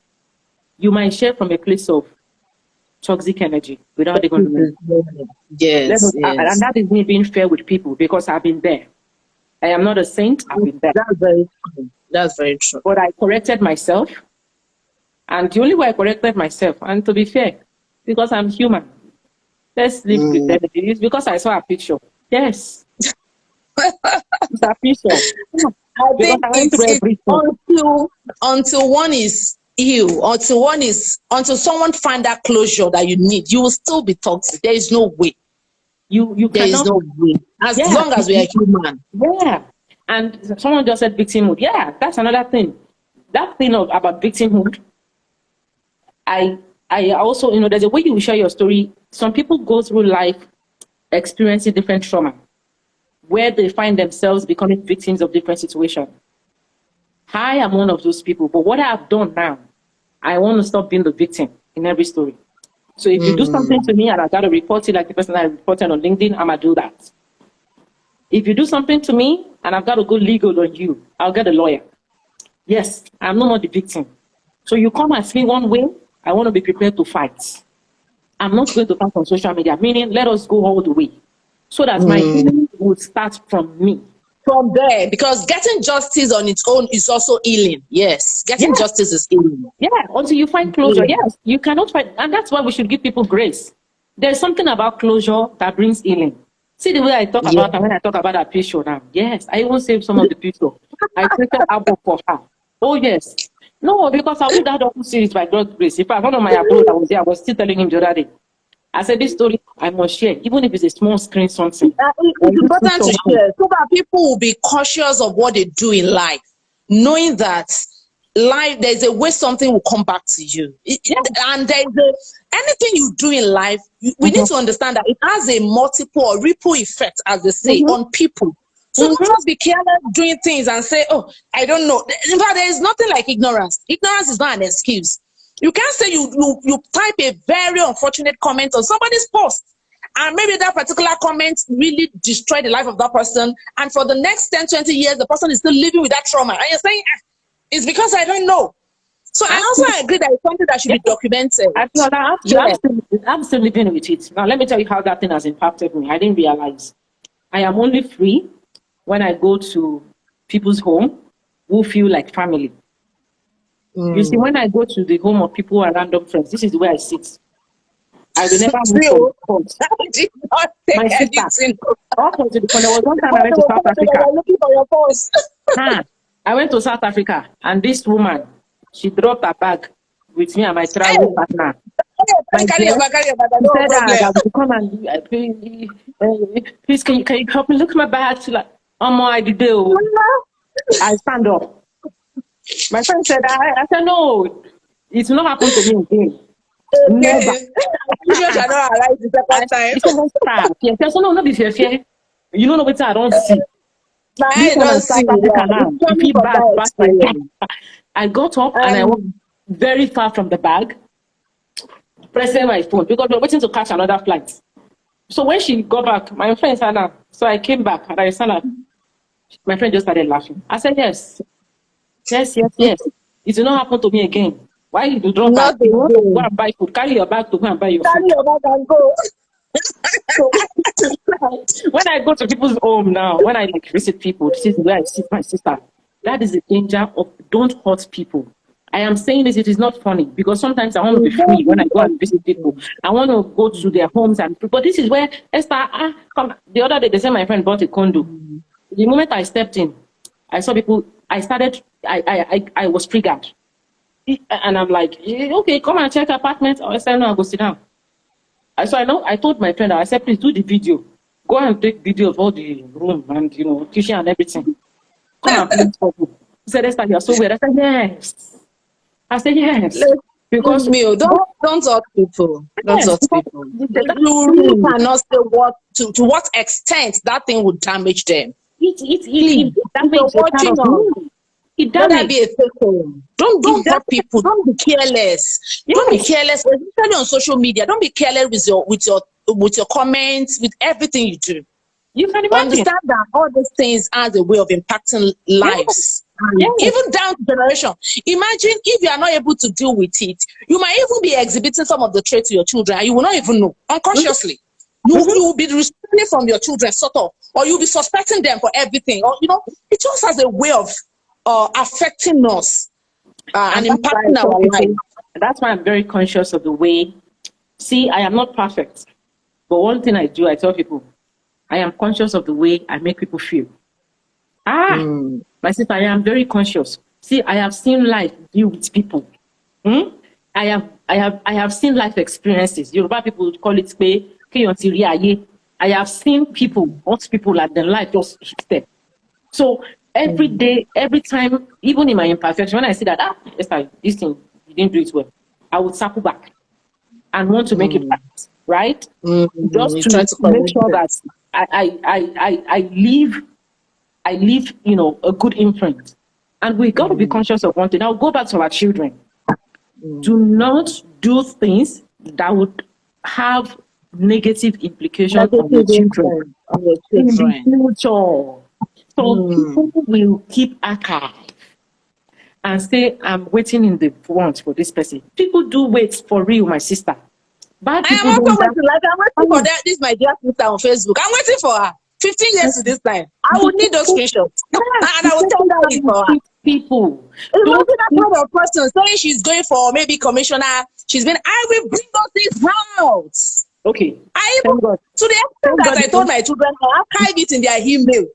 [SPEAKER 2] you might share from a place of toxic energy without even knowing.
[SPEAKER 1] Yes.
[SPEAKER 2] And that is me being fair with people because I've been there. I am not a saint. I've been there.
[SPEAKER 1] That's very true.
[SPEAKER 2] But I corrected myself. And the only way I corrected myself, and to be fair, because I'm human. Let's live with that. It's because I saw a picture. Yes. It's a picture.
[SPEAKER 1] I think until one is healed, until someone find that closure that you need, you will still be toxic. There is no way. There is no way. As long as we are human.
[SPEAKER 2] Yeah. And someone just said victimhood. Yeah, that's another thing. That thing about victimhood, I also, there's a way you will share your story. Some people go through life experiencing different trauma, where they find themselves becoming victims of different situations. I am one of those people, but what I have done now, I want to stop being the victim in every story. So if you do something to me and I got to report it like the person I reported on LinkedIn, I'm going to do that. If you do something to me and I've got to go legal on you, I'll get a lawyer. Yes, I'm no more the victim. So you come at me one way, I want to be prepared to fight. I'm not going to fight on social media, meaning let us go all the way. So that my healing would start from me.
[SPEAKER 1] From there, because getting justice on its own is also healing. Yes, getting justice is healing.
[SPEAKER 2] Yeah, until you find closure. Yes, you cannot find, and that's why we should give people grace. There's something about closure that brings healing. See the way I talk about her when I talk about that picture now. Yes, I even saved some of the picture. I created album for her. Oh yes. No, because I did that whole series by God's grace. In fact, one of my abroad that was there, I was still telling him the other day. I said, this story I must share, even if it's a small screen something.
[SPEAKER 1] It's important to share so that people will be cautious of what they do in life, knowing that life, there's a way something will come back to you. And anything you do in life, we need to understand that it has a multiple or ripple effect, as they say, on people. So don't just be careless doing things and say, oh, I don't know. In fact, there is nothing like ignorance. Ignorance is not an excuse. You can't say you type a very unfortunate comment on somebody's post, and maybe that particular comment really destroyed the life of that person, and for the next 10, 20 years, the person is still living with that trauma. And you're saying, it's because I don't know. So I also agree that it's something that should be documented.
[SPEAKER 2] I'm still living with it. Now, let me tell you how that thing has impacted me. I didn't realize. I am only free when I go to people's home who feel like family. You see, when I go to the home of people who are random friends, this is where I sit. I will never move from my sister. Up until the point, there was one time I went to South Africa.
[SPEAKER 1] Looking for your phones.
[SPEAKER 2] I went to South Africa, and this woman, she dropped her bag with me and my travel partner.
[SPEAKER 1] Carry your bag.
[SPEAKER 2] I will come and please, can you help me look at my bag? She's like, I did do. I stand up. My friend said, I said, no, it's not happened to me again. Never. No, not be fair. You don't know what I don't see.
[SPEAKER 1] I don't see
[SPEAKER 2] I got up and I walked very far from the bag, pressing my phone because we were waiting to catch another flight. So when she got back, my friend said, so I came back and I said, my friend just started laughing. I said, yes. It will not happen to me again. Why you do drop back? You want to go and buy food. Carry your bag to go and buy your food.
[SPEAKER 1] Carry your bag and go.
[SPEAKER 2] So, when I go to people's home now, when I visit people, this is where I see my sister. That is the danger of don't hurt people. I am saying this, it is not funny because sometimes I want to be free when I go and visit people. I want to go to their homes but this is where Esther, come. The other day they said my friend bought a condo. The moment I stepped in, I saw people, I was triggered. And I'm like, okay, come and check apartment. I said, no, I'll go sit down. I told my friend, I said, please do the video. Go and take video of all the room and, kitchen and everything. Come and please for you. He said, Esther, you're so weird. I said, yes.
[SPEAKER 1] Because don't hurt people. Don't hurt people. You really cannot say to what extent that thing would damage them.
[SPEAKER 2] It damages.
[SPEAKER 1] Don't be a fake. Don't hurt people. Don't be careless. Don't be careless, especially on social media. Don't be careless with your comments, with everything you do.
[SPEAKER 2] You can imagine.
[SPEAKER 1] Understand that all these things has a way of impacting lives. Even down to generation. Imagine if you are not able to deal with it, you might even be exhibiting some of the traits to your children and you will not even know unconsciously. You will be restraining from your children, sort of, or you'll be suspecting them for everything. Or it just has a way of affecting us and impacting our life.
[SPEAKER 2] That's why I'm very conscious of the way. See, I am not perfect, but one thing I do, I tell people, I am conscious of the way I make people feel. My sister, I am very conscious. See, I have seen life deal with people. I have seen life experiences. Yoruba people would call it I have seen people, most people like their life just hit them. So every day, every time, even in my imperfection, when I see that, Esther, this thing, you didn't do it well, I would circle back and want to make it right? Just to make sure that I leave, a good imprint. And we got to be conscious of one thing. I'll go back to our children. Do not do things that would have negative implications on your children. In the future. So people will keep archive and say, I'm waiting in the front for this person. People do wait for real, my sister.
[SPEAKER 1] I'm waiting for that. This is my dear sister on Facebook. I'm waiting for her. 15 years to this time. I would need those screenshots. And I will tell that for her.
[SPEAKER 2] People.
[SPEAKER 1] Imagine that kind of person saying she's going for maybe commissioner. I will bring those things out.
[SPEAKER 2] Okay.
[SPEAKER 1] I even, to the extent that I told my children, I archive it in their email.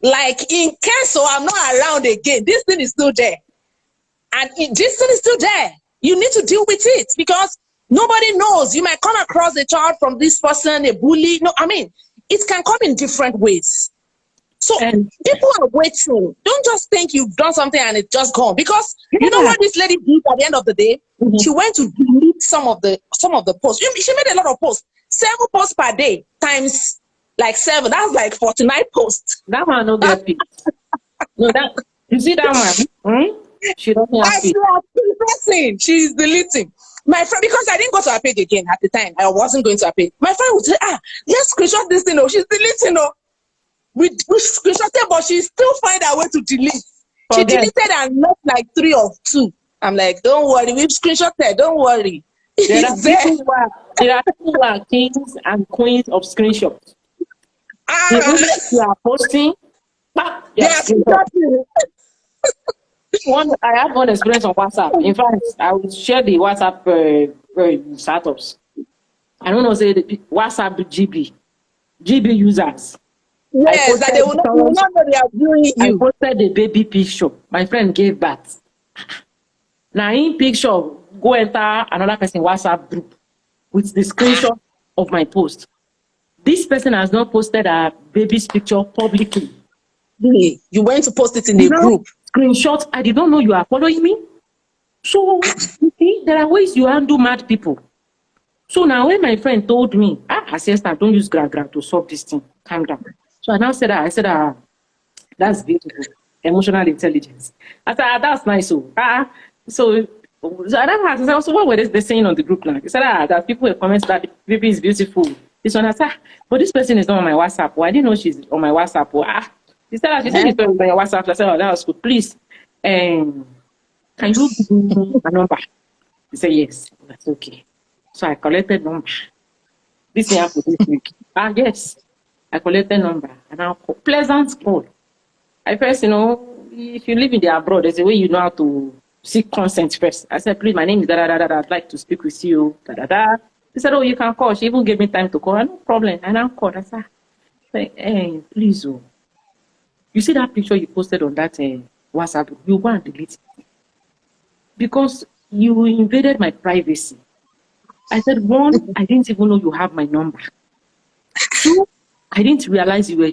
[SPEAKER 1] Like, in case so I'm not around again, this thing is still there. And this thing is still there. You need to deal with it because nobody knows. You might come across a child from this person, a bully. No, I mean, it can come in different ways. So people are waiting. Don't just think you've done something and it's just gone. Because you know what this lady did at the end of the day? She went to delete some of the posts. She made a lot of posts. 7 posts per day times like 7. That's like 49 posts.
[SPEAKER 2] That one no get peace. No, that you see that one? She doesn't have peace.
[SPEAKER 1] She's deleting. My friend, because I didn't go to her page again at the time. I wasn't going to her page. My friend would say, let's screenshot this thing. She's deleting. We screenshotted, but she still find a way to delete. She deleted and left like 3 or 2. I'm like, don't worry, we've screenshotted. Don't worry.
[SPEAKER 2] There are people who are kings and queens of screenshots. You are posting.
[SPEAKER 1] Yes,
[SPEAKER 2] I had one experience on WhatsApp. In fact, I will share the WhatsApp status. I don't know, say the WhatsApp GB users.
[SPEAKER 1] Yes, that they will not know they are viewing you.
[SPEAKER 2] I posted a baby picture. My friend gave birth. Now in picture, go enter another person WhatsApp group with the screenshot of my post. This person has not posted a baby's picture publicly.
[SPEAKER 1] You went to post it in a group.
[SPEAKER 2] Screenshot. I did not know you are following me. So you see, there are ways you handle mad people. So now when my friend told me, Esther, don't use gra to solve this thing. Calm down. So I now said, that's beautiful. Emotional intelligence. I said, that's nice. So I asked, so what were they saying on the group now? He said, that people will comment that the baby is beautiful. This one, I said, but this person is not on my WhatsApp. Well, I didn't know she's on my WhatsApp. She said she's on my WhatsApp. I said, that was good. Please, can you give me a number? He said, yes. That's okay. So I collected number. This year for this week. Yes. I collected number and I'll call. Pleasant call. I first, if you live in the abroad, there's a way you know how to seek consent first. I said, please, my name is da-da-da-da-da. I'd like to speak with you. Da-da-da. He said, you can call. She even gave me time to call. No problem. And I called. I said, hey, please, you see that picture you posted on that WhatsApp? You go and delete it. Because you invaded my privacy. I said, 1, I didn't even know you have my number. 2, I didn't realize you were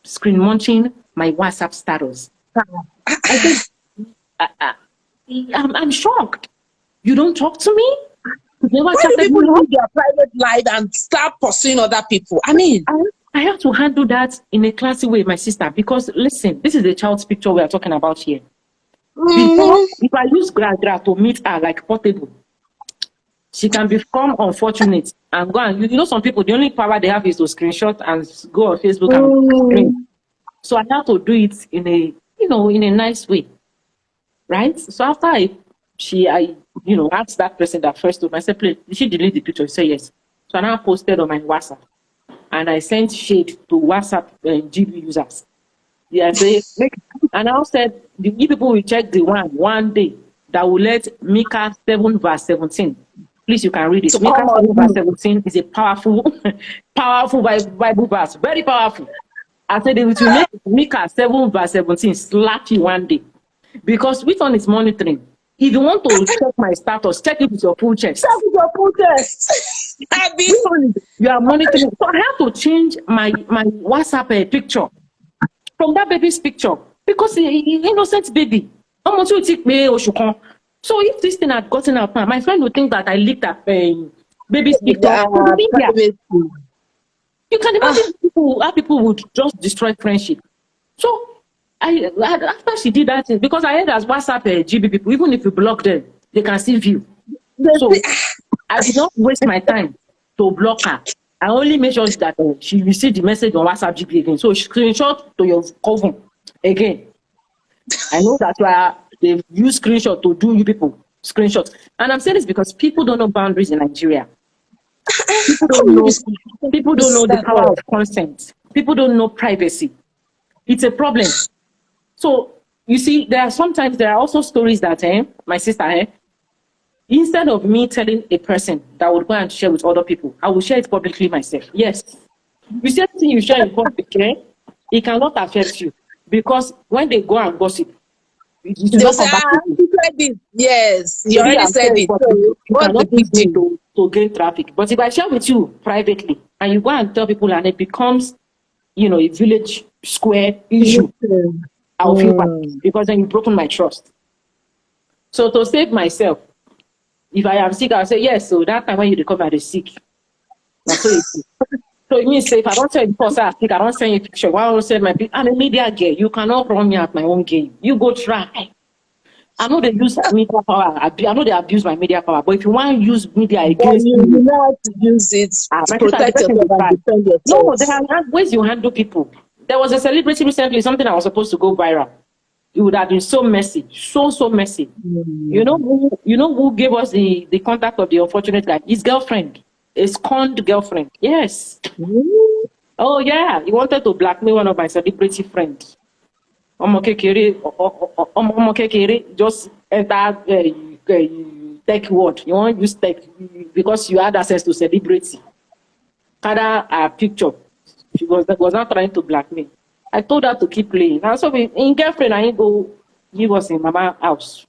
[SPEAKER 2] screen munching my WhatsApp status. I said, I'm shocked. You don't talk to me?
[SPEAKER 1] Why do people leave their private life and start pursuing other people? I mean,
[SPEAKER 2] I have to handle that in a classy way, my sister, because listen, this is the child's picture we are talking about here. Before, if I use gra to meet her like Portable, she can become unfortunate and go and, some people, the only power they have is to screenshot and go on Facebook and screen. So I have to do it in a, in a nice way, right? So after I asked that person that first told me, I said, please, did she delete the picture? She said, yes. So I now posted on my WhatsApp and I sent shade to WhatsApp GB users. Yeah, and I said, you people will check the one day that will let Micah 7 verse 17. Please, you can read it. Micah 7 verse 17 is a powerful Bible verse. Very powerful. I said, it will make Micah 7 verse 17 slap you one day. Because which one is monitoring? If you want to check my status, check it with your full chest.
[SPEAKER 1] Check with your full chest.
[SPEAKER 2] You are monitoring. So I have to change my WhatsApp picture from that baby's picture. Because innocent baby. How much will it take me? So if this thing had gotten out, my friend would think that I leaked that baby's picture. You can imagine how people would just destroy friendship. So after she did that, because I heard as WhatsApp GB people, even if you block them, they can still view. So I did not waste my time to block her. I only made sure that she received the message on WhatsApp GB again. So she screenshot to your cover again. I know that they use screenshot to do you people screenshots. And I'm saying this because people don't know boundaries in Nigeria. People don't know the power of consent. People don't know privacy. It's a problem. So you see, there are also stories that my sister, instead of me telling a person that would go and share with other people, I will share it publicly myself. Yes. You see, anything you share in public, it cannot affect you. Because when they go and gossip, it will not come back to you.
[SPEAKER 1] Yes, you already said it.
[SPEAKER 2] You
[SPEAKER 1] What's the
[SPEAKER 2] cannot
[SPEAKER 1] big
[SPEAKER 2] use it
[SPEAKER 1] deal?
[SPEAKER 2] to gain traffic. But if I share with you privately and you go and tell people and it becomes, a village square issue, I'll feel bad because then you've broken my trust. So to save myself, if I am sick, I'll say, yes, so that time when you recover, the sick. So it means if I don't tell you because I'm sick, I don't send you a picture. Why don't say I'm a media girl. You cannot run me at my own game. You go try. I know they use media power. I know they abuse my media power. But if you want to use media against
[SPEAKER 1] you know how to use it to protect yourself and defend yourself.
[SPEAKER 2] No, there are ways you handle people. There was a celebrity recently, something that was supposed to go viral. It would have been so messy, so messy. You know who gave us the contact of the unfortunate guy? His girlfriend, a scorned girlfriend. Yes. Oh yeah, he wanted to blackmail one of my celebrity friends. Omokekere, just enter tech word. You want to use tech because you had access to celebrity. Kada a picture. She was not trying to blackmail. I told her to keep playing. And so in girlfriend, I go, he was in mama's house.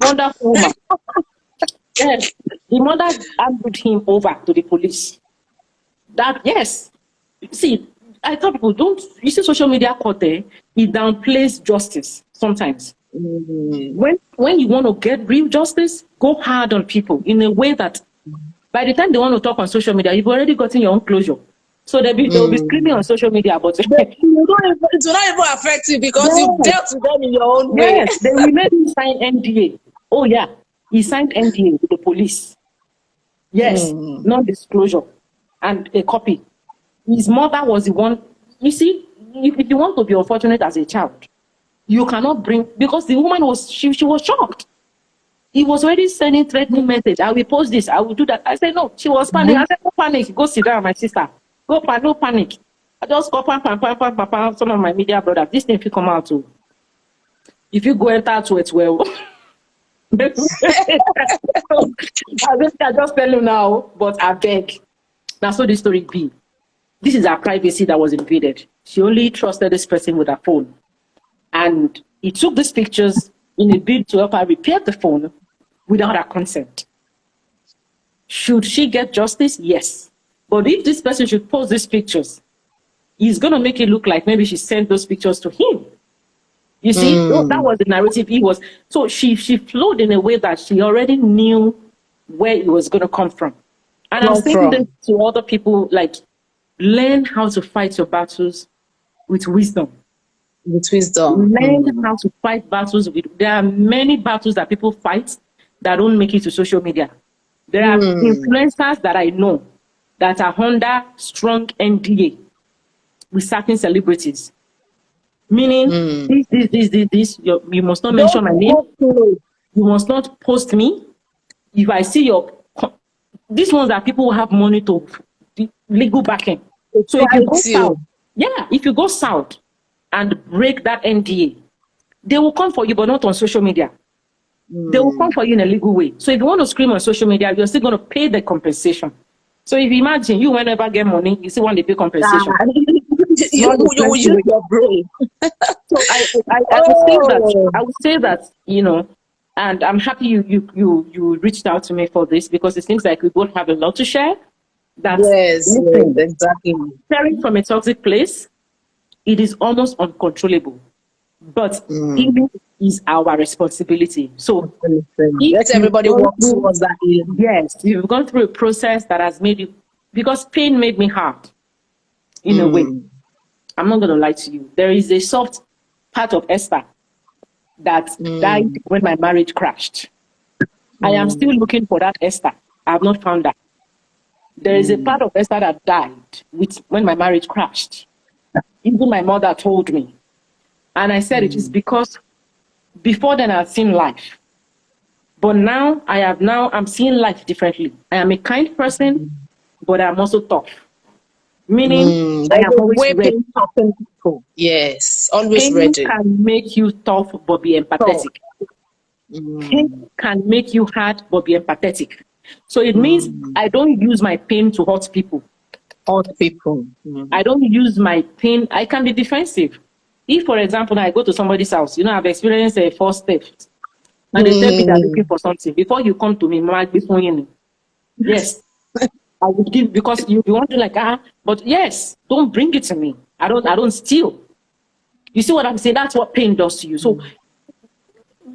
[SPEAKER 2] Wonderful woman. Yes. The mother handed him over to the police. Yes. See, I tell people, you see social media court there, it downplays justice sometimes. When you want to get real justice, go hard on people in a way that by the time they want to talk on social media, you've already gotten your own closure. So they'll be screaming on social media, but it
[SPEAKER 1] will not even affect you because you've dealt with them in your own way.
[SPEAKER 2] Yes, they will make him sign NDA. Oh yeah, he signed NDA with the police. Yes, non-disclosure and a copy. His mother was the one. You see, if you want to be unfortunate as a child, you cannot bring, because the woman was shocked. He was already sending threatening message. I will post this. I will do that. I said no. She was panicking. I said no panic. Go sit down, my sister. No panic. I just go pam. Some of my media brothers. This thing if you come out too. If you go enter to it well. I just tell you now, but I beg. That's how the story be. This is her privacy that was invaded. She only trusted this person with her phone. And he took these pictures in a bid to help her repair the phone without her consent. Should she get justice? Yes. But if this person should post these pictures, he's going to make it look like maybe she sent those pictures to him. You see, that was the narrative he was. So she flowed in a way that she already knew where it was going to come from. And I'm saying this to other people, like, learn how to fight your battles with wisdom.
[SPEAKER 1] With wisdom.
[SPEAKER 2] Learn how to fight battles. There are many battles that people fight that don't make it to social media. There are influencers that I know that are under strong NDA with certain celebrities. Meaning, this, you must not mention my name. You must not post me. If I see these ones are people who have money to legal backing. So if you go south, if you go south and break that NDA, they will come for you, but not on social media. They will come for you in a legal way. So if you want to scream on social media, you're still going to pay the compensation. So if you imagine you whenever get money, you still want to pay compensation.
[SPEAKER 1] You use your brain.
[SPEAKER 2] So I would say that, and I'm happy you reached out to me for this, because it seems like we both have a lot to share.
[SPEAKER 1] Yes, exactly.
[SPEAKER 2] Sharing from a toxic place, it is almost uncontrollable. But healing is our responsibility. So
[SPEAKER 1] let everybody walk towards that healing.
[SPEAKER 2] Yes, you've gone through a process that has made you, because pain made me hard in a way. I'm not going to lie to you. There is a soft part of Esther that died when my marriage crashed. I am still looking for that Esther. I have not found that. There is a part of Esther that died when my marriage crashed. Even my mother told me. And I said it is because before then I had seen life. But now I'm seeing life differently. I am a kind person, but I'm also tough. Meaning, I
[SPEAKER 1] There's
[SPEAKER 2] am
[SPEAKER 1] a
[SPEAKER 2] always
[SPEAKER 1] way
[SPEAKER 2] ready.
[SPEAKER 1] pain happens people. Yes, always
[SPEAKER 2] Pain
[SPEAKER 1] ready.
[SPEAKER 2] can make you tough but be
[SPEAKER 1] So,
[SPEAKER 2] empathetic. Pain can make you hard but be empathetic. So it means I don't use my pain to hurt people.
[SPEAKER 1] hurt people.
[SPEAKER 2] I don't use my pain. I can be defensive. If, for example, I go to somebody's house, I've experienced a false theft, and they tell me they're looking for something. Before you come to me, Mama, give me. Yes, I would give, because you want to like, but yes, don't bring it to me. I don't steal. You see what I'm saying? That's what pain does to you. So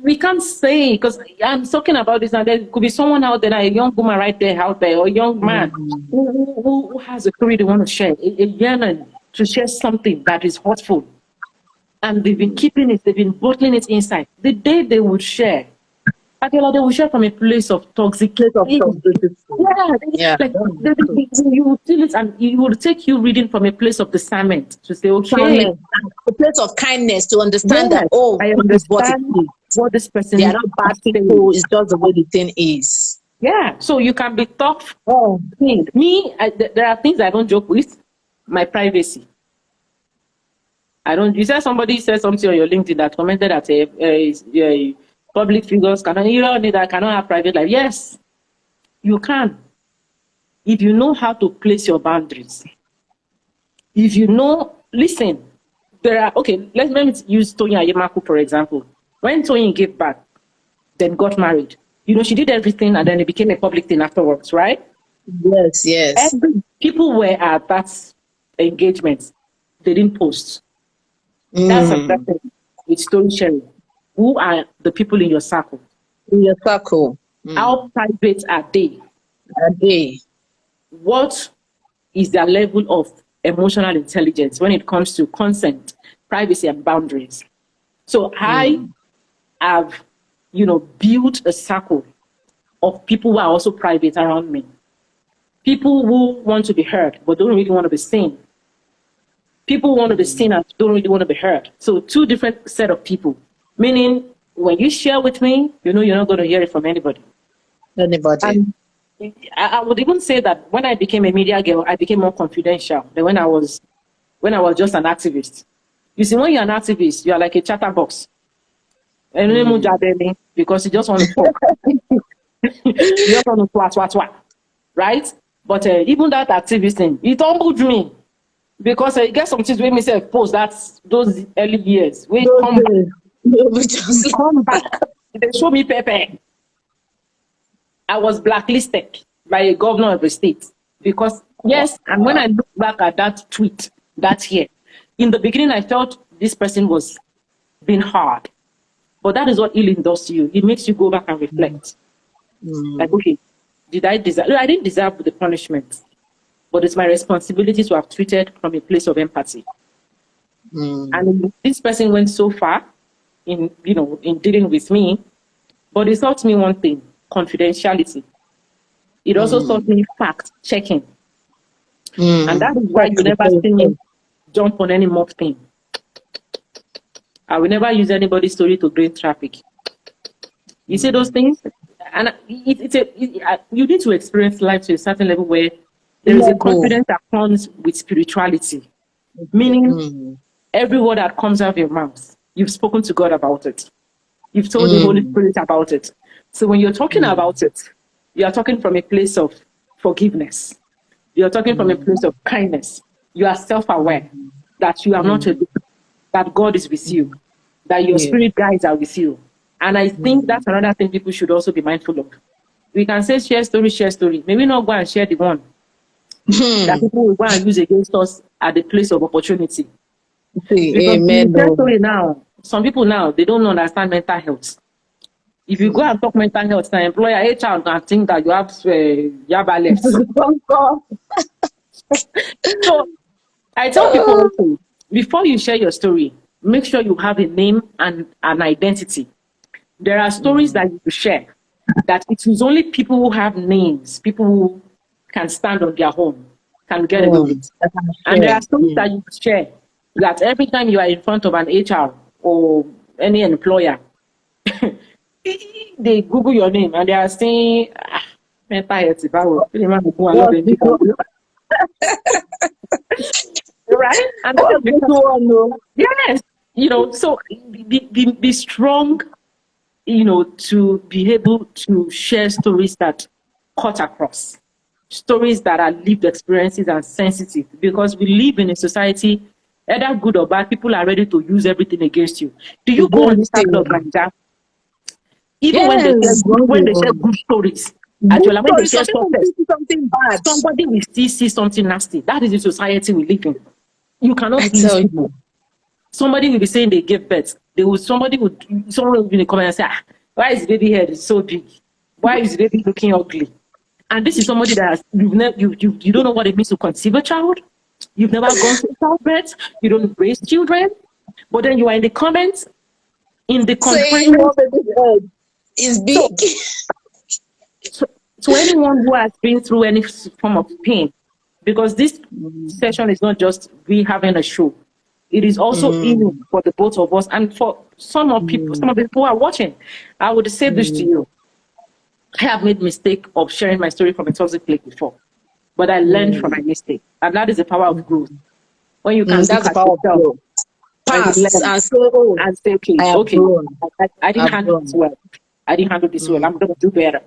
[SPEAKER 2] we can't say, because I'm talking about this, and there could be someone out there, a young woman right there out there, or a young man who has a story they want to share, a yearning to share something that is hurtful. And they've been keeping it, they've been bottling it inside. The day they would share, Adela, they will share from a place of toxic.
[SPEAKER 1] Place of toxicity.
[SPEAKER 2] Yeah, like you will feel it, and it will take you reading from a place of discernment to say, okay,
[SPEAKER 1] a place of kindness to understand
[SPEAKER 2] yes,
[SPEAKER 1] that,
[SPEAKER 2] I understand what this person
[SPEAKER 1] they are not bad people, it's just the way the thing is.
[SPEAKER 2] Yeah, so you can be tough. Me, there are things I don't joke with. My privacy. I don't. You said somebody said something on your LinkedIn that commented that public figures cannot. You don't need that. Cannot have private life. Yes, you can, if you know how to place your boundaries. If you know, listen. There are let me use Toyin Ayemaku for example. When Toyin gave birth, then got married. She did everything, and then it became a public thing afterwards, right?
[SPEAKER 1] Yes.
[SPEAKER 2] People were at that engagement. They didn't post. That's a person with story sharing. Who are the people in your circle?
[SPEAKER 1] In your circle.
[SPEAKER 2] How private are they? What is their level of emotional intelligence when it comes to consent, privacy, and boundaries? So I have, built a circle of people who are also private around me. People who want to be heard but don't really want to be seen. People want to be seen and don't really want to be heard. So two different set of people. Meaning, when you share with me, you're not going to hear it from anybody. And I would even say that when I became a media girl, I became more confidential than when I was just an activist. You see, when you're an activist, you are like a chatterbox. Because you just want to talk. You just want to twat. Right? But even that activist thing, it humbled me. Because I get some things where myself post those early years. We come back. They show me paper. I was blacklisted by a governor of the state. Because, yes, and when I look back at that tweet that year, in the beginning I felt this person was being hard. But that is what healing does to you. It makes you go back and reflect. Like, okay, did I deserve? No, I didn't deserve the punishment. But it's my responsibility to have treated from a place of empathy. And this person went so far in dealing with me, but it taught me one thing: confidentiality. It also taught me fact checking, and that is why you never see me jump on any mock thing. I will never use anybody's story to gain traffic. You see those things, and you need to experience life to a certain level where there is a confidence that comes with spirituality, meaning every word that comes out of your mouth, you've spoken to God about it. You've told the Holy Spirit about it. So when you're talking about it, you are talking from a place of forgiveness. You're talking from a place of kindness. You are self-aware that you are not alone, that God is with you, that your spirit guides are with you. And I think that's another thing people should also be mindful of. We can say share story. Maybe not go and share the one that people will go and use against us at the place of opportunity. Because share story now, some people now, they don't understand mental health. If you go and talk mental health, the employer, HR, can think that you have yabaless. So I tell people also, before you share your story, make sure you have a name and an identity. There are stories that you share that it is only people who have names, people who can stand on their own, can get away with it. And there are stories that you share that every time you are in front of an HR or any employer, they Google your name and they are saying, mental health. Right? And that is because, yes, so be strong, to be able to share stories that cut across, stories that are lived experiences and sensitive, because we live in a society, either good or bad, people are ready to use everything against you. Do you go on the side of like that? Even when they share good stories, actually, when they share
[SPEAKER 1] something bad,
[SPEAKER 2] somebody will still see something nasty. That is the society we live in. You cannot please people. Somebody will be saying they gave birth. Someone will be in the comment and say, why is the baby head so big? Why is the baby looking ugly? And this is somebody that you don't know what it means to conceive a child. You've never gone through childbirth. You don't raise children. But then you are in the comments, in the confinement.
[SPEAKER 1] Is big.
[SPEAKER 2] So anyone who has been through any form of pain, because this session is not just we having a show, it is also in for the both of us and for some of the people who are watching. I would say this to you. I have made mistake of sharing my story from a toxic place before, but I learned from my mistake, and that is the power of growth. When you can
[SPEAKER 1] that's the power of growth. Pass and say, okay,
[SPEAKER 2] I didn't handle this well. I didn't handle this well. I'm going to do better.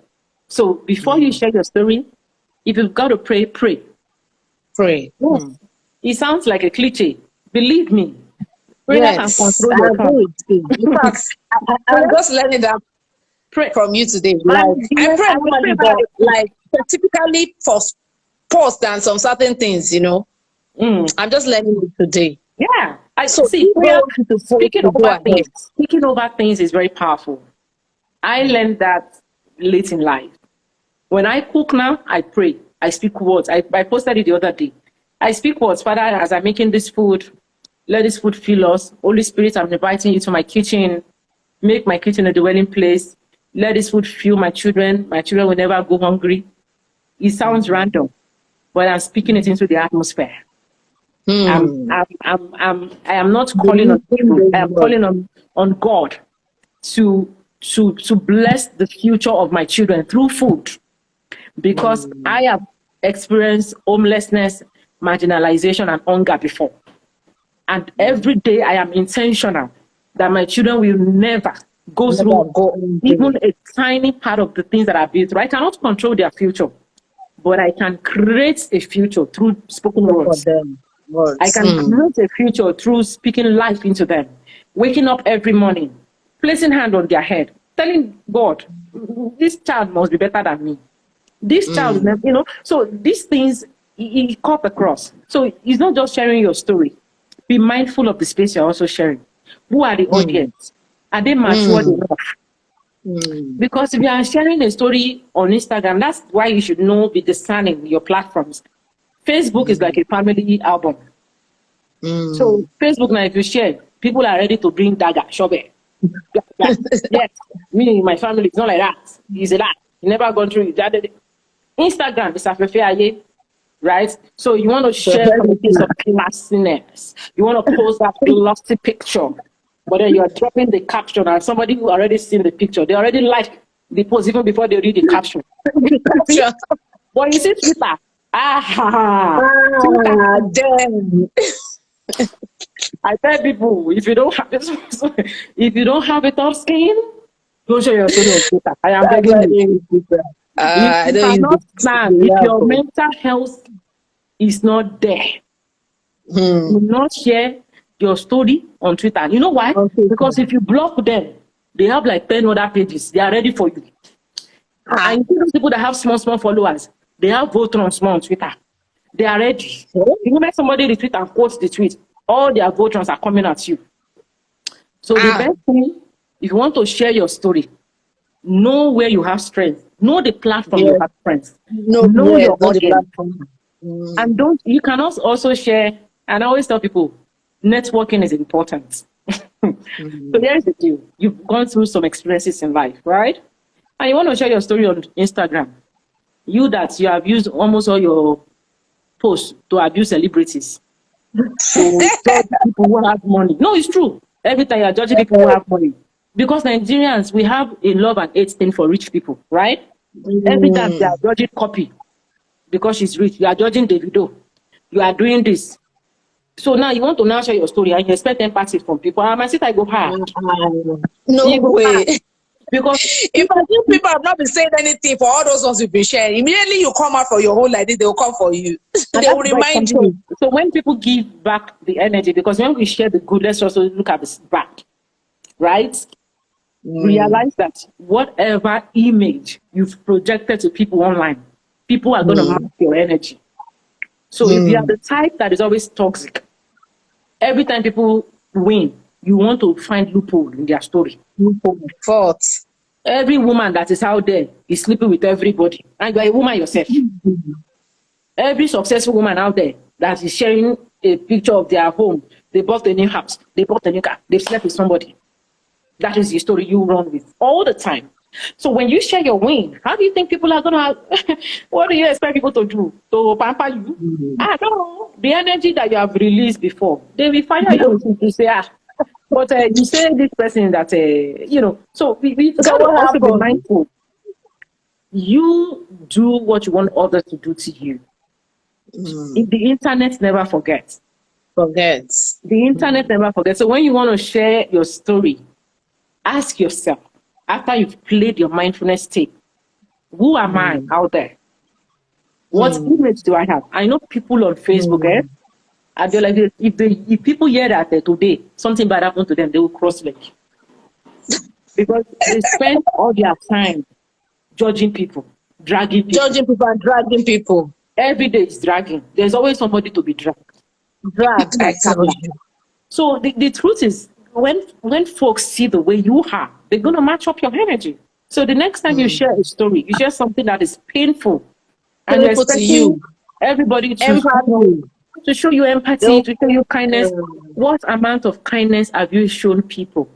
[SPEAKER 2] So before you share your story, if you've got to pray, pray.
[SPEAKER 1] Pray.
[SPEAKER 2] Yes. It sounds like a cliche. Believe me. Prayer can control your tongue.
[SPEAKER 1] In fact, I'm just learning that from you today. I pray normally, but like typically for pause than some certain things, I'm just learning it today.
[SPEAKER 2] Yeah. Speaking over things is very powerful. I learned that late in life. When I cook now, I pray. I speak words. I posted it the other day. I speak words. Father, as I'm making this food, let this food fill us. Holy Spirit, I'm inviting you to my kitchen. Make my kitchen a dwelling place. Let this food fuel my children. My children will never go hungry. It sounds random, but I'm speaking it into the atmosphere. I am not calling on people. I am calling on God to bless the future of my children through food, because I have experienced homelessness, marginalization, and hunger before. And every day I am intentional that my children will never go through even a tiny part of the things that I've been through. I cannot control their future, but I can create a future through spoken words. I can create a future through speaking life into them, waking up every morning, placing hand on their head, telling God, this child must be better than me. This child, so these things, it cut across. So it's not just sharing your story. Be mindful of the space you're also sharing. Who are the audience? Are they mature enough? Because if you are sharing a story on Instagram, that's why you should be discerning your platforms. Facebook is like a family album. So Facebook now, if you share, people are ready to bring dagger, shovel. Yes, me, my family, it's not like that. It's a lie. You never gone through it. Instagram is a right? So you want to share from a piece of classiness. You want to post that glossy picture, but then you are dropping the caption, and somebody who already seen the picture, they already like the post even before they read the caption. But you see Twitter.
[SPEAKER 1] Damn.
[SPEAKER 2] I tell people, if you don't have a tough skin, don't show your story on Twitter. I am begging you. If your mental health is not there, do not share your story on Twitter. You know why? Because if you block them, they have like 10 other pages. They are ready for you. And you see those people that have small followers, they have votrons on Twitter. They are ready. You make somebody retweet and quote the tweet, all their votrons are coming at you. So the best thing, if you want to share your story, know where you have strength. Know the platform you have strength. Know your audience. And you can also share, and I always tell people, networking is important. So here's the deal. You've gone through some experiences in life, right? And you want to share your story on Instagram. You have used almost all your posts to abuse celebrities. To judge people who have money. No, it's true. Every time you're judging people who have money. Because Nigerians, we have a love and hate thing for rich people, right? Every time they are judging Copy because she's rich, you are judging Davido. You are doing this. So now you want to now share your story and you expect empathy from people. I might say I go hard.
[SPEAKER 1] No way.
[SPEAKER 2] Because
[SPEAKER 1] if people have not been saying anything for all those ones you've been sharing, immediately you come out for your whole like this, they will come for you. They will remind you.
[SPEAKER 2] So when people give back the energy, because when we share the good, let's also look at the bad, right? Realize that whatever image you've projected to people online, people are going to mark your energy. So if you are the type that is always toxic, every time people win, you want to find loophole in their story.
[SPEAKER 1] Fault.
[SPEAKER 2] Every woman that is out there is sleeping with everybody, and you are a woman yourself. Every successful woman out there that is sharing a picture of their home, they bought a new house, they bought a new car, they slept with somebody. That is the story you run with all the time. So when you share your win, how do you think people are gonna? What do you expect people to do? To pamper you? I don't know. The energy that you have released before, they will fire you to say, but you say this person that So we gotta also be mindful. You do what you want others to do to you. If the internet never forgets. The internet never forgets. So when you want to share your story, ask yourself, after you've played your mindfulness tape, who am I out there? What image do I have? I know people on Facebook, and they're like, if people hear that today, something bad happened to them, they will cross leg. Because they spend all their time judging people, dragging people. Every day is dragging. There's always somebody to be dragged.
[SPEAKER 1] I tell you.
[SPEAKER 2] So the truth is, when folks see the way you are, they're going to match up your energy. So the next time you share a story, you share something that is painful, and you're expecting everybody to show you empathy, to show you kindness. What amount of kindness have you shown people?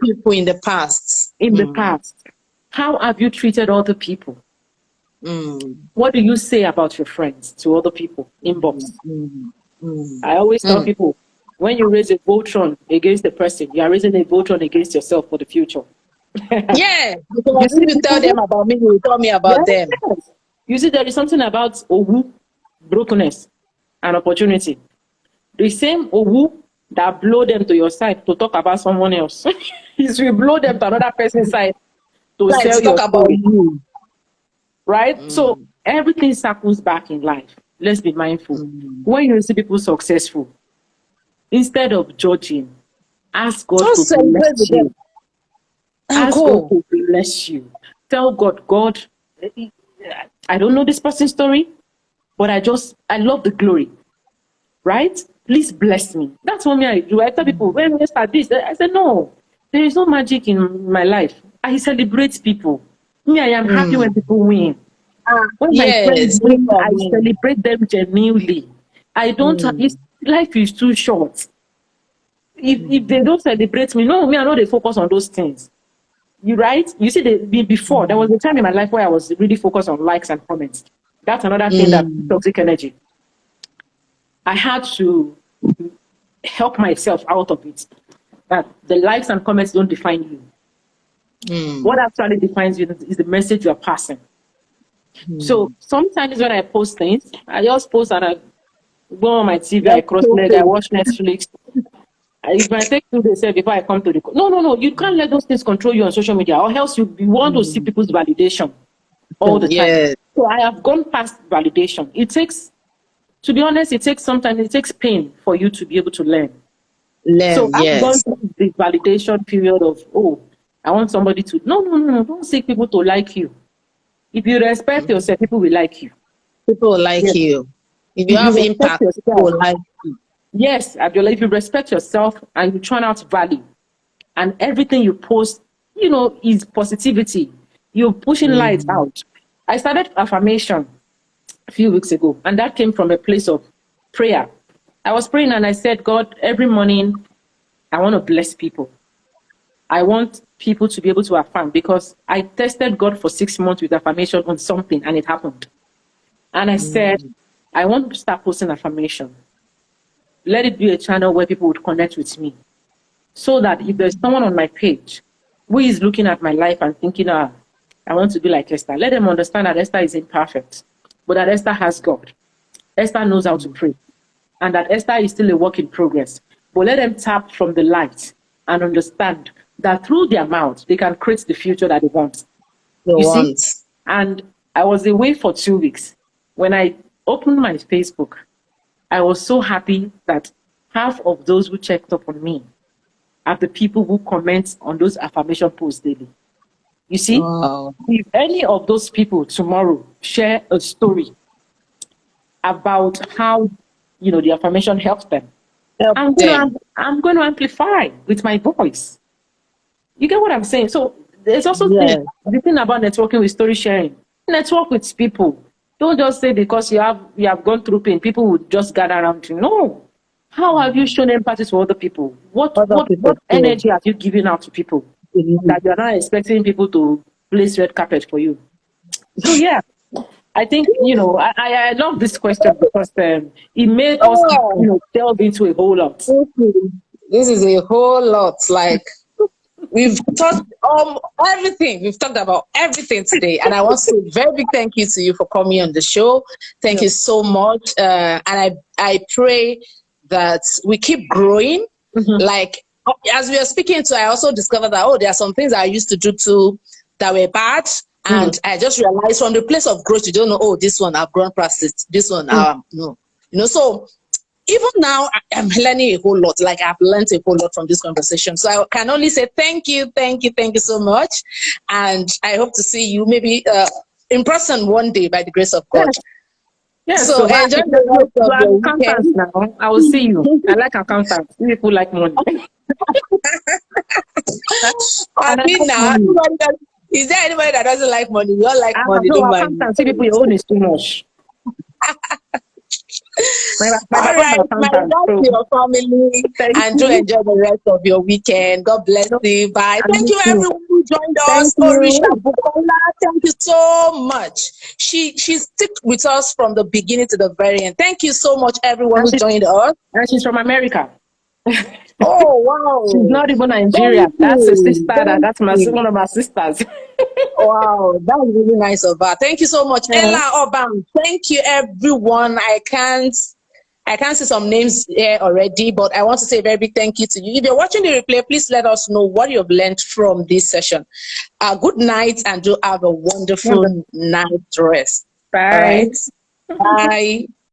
[SPEAKER 1] People in the past.
[SPEAKER 2] How have you treated other people? What do you say about your friends to other people? Inbox. I always tell people, when you raise a Voltron against the person, you are raising a Voltron against yourself for the future.
[SPEAKER 1] Yeah, because you tell them about me, you tell me about them.
[SPEAKER 2] Yes. You see, there is something about Owu, brokenness and opportunity. The same Owu that blow them to your side to talk about someone else, is will blow them to another person's side to sell your
[SPEAKER 1] about you.
[SPEAKER 2] Right? So everything circles back in life. Let's be mindful. When you see people successful, instead of judging, ask God to bless you. Ask God to bless you. Tell God, God, I don't know this person's story, but I love the glory. Right? Please bless me. That's what I do. I tell people, when we start this, I said, no, there is no magic in my life. I celebrate people. I am happy when people win. When my friends win, I celebrate them genuinely. I don't, life is too short. If they don't celebrate me, I know they focus on those things. You right? You see, before, there was a time in my life where I was really focused on likes and comments. That's another thing that toxic energy. I had to help myself out of it. That the likes and comments don't define you. What actually defines you is the message you are passing. So sometimes when I post things, I just post and I go on my TV, I cross leg, I watch Netflix. If I take 2 days before I come to the no, you can't let those things control you on social media, or else you want to see people's validation all the time. So I have gone past validation. It takes, to be honest, sometimes it takes pain for you to be able to learn. So I've gone through the validation period of, I want somebody to no, don't seek people to like you. If you respect yourself, people will like you.
[SPEAKER 1] People will like you. If you have impact, people will like you.
[SPEAKER 2] Yes, Abiola, if you respect yourself and you turn out value, and everything you post, is positivity, you're pushing light out. I started affirmation a few weeks ago, and that came from a place of prayer. I was praying and I said, God, every morning, I want to bless people. I want people to be able to affirm, because I tested God for 6 months with affirmation on something and it happened. And I said, I want to start posting affirmation. Let it be a channel where people would connect with me, so that if there's someone on my page who is looking at my life and thinking, I want to be like Esther, let them understand that Esther is imperfect, but that Esther has God. Esther knows how to pray. and that Esther is still a work in progress. But let them tap from the light and understand that through their mouth, they can create the future that they want. See? And I was away for 2 weeks. When I opened my Facebook, I was so happy that half of those who checked up on me are the people who comment on those affirmation posts daily. You see, if any of those people tomorrow share a story about how, the affirmation helps them, I'm going to amplify with my voice. You get what I'm saying? So there's also the thing about networking with story sharing. Network with people. Don't just say because you have gone through pain, people will just gather around you. No. How have you shown empathy to other people? What energy have you given out to people that you're not expecting people to place red carpet for you? So yeah, I think, I love this question because it made us delve into a whole lot.
[SPEAKER 1] This is a whole lot. Like, we've talked everything. We've talked about everything today. And I want to say a very big thank you to you for coming on the show. Thank you so much. And I pray that we keep growing. Like, as we are speaking to, I also discovered that, there are some things I used to do too that were bad. And I just realized from the place of growth, you don't know, this one I've grown past it. This one, no. So even now, I'm learning a whole lot. Like, I've learned a whole lot from this conversation. So I can only say thank you so much. And I hope to see you maybe in person one day by the grace of God.
[SPEAKER 2] Yes.
[SPEAKER 1] So enjoy the rest of your weekend.
[SPEAKER 2] Now. I will see you. I like accountants. People like money.
[SPEAKER 1] Is there anybody that doesn't like money? We all like money.
[SPEAKER 2] No, accountants. See, people, your own is too much.
[SPEAKER 1] All right, my love to your family, and do enjoy the rest of your weekend. God bless you. Bye. Thank you, everyone who joined us. Orisha Bukola, thank you so much. She stuck with us from the beginning to the very end. Thank you so much, everyone who joined us.
[SPEAKER 2] And she's from America.
[SPEAKER 1] Oh wow!
[SPEAKER 2] She's not even Nigeria. That's a sister. That's one of my sisters.
[SPEAKER 1] Wow, that was really nice of her. Thank you so much, Ella Obam. Thank you, everyone. I can't see some names here already, but I want to say a very big thank you to you. If you're watching the replay, please let us know what you've learned from this session. Good night, and do have a wonderful night rest.
[SPEAKER 2] Bye.
[SPEAKER 1] All right? Bye.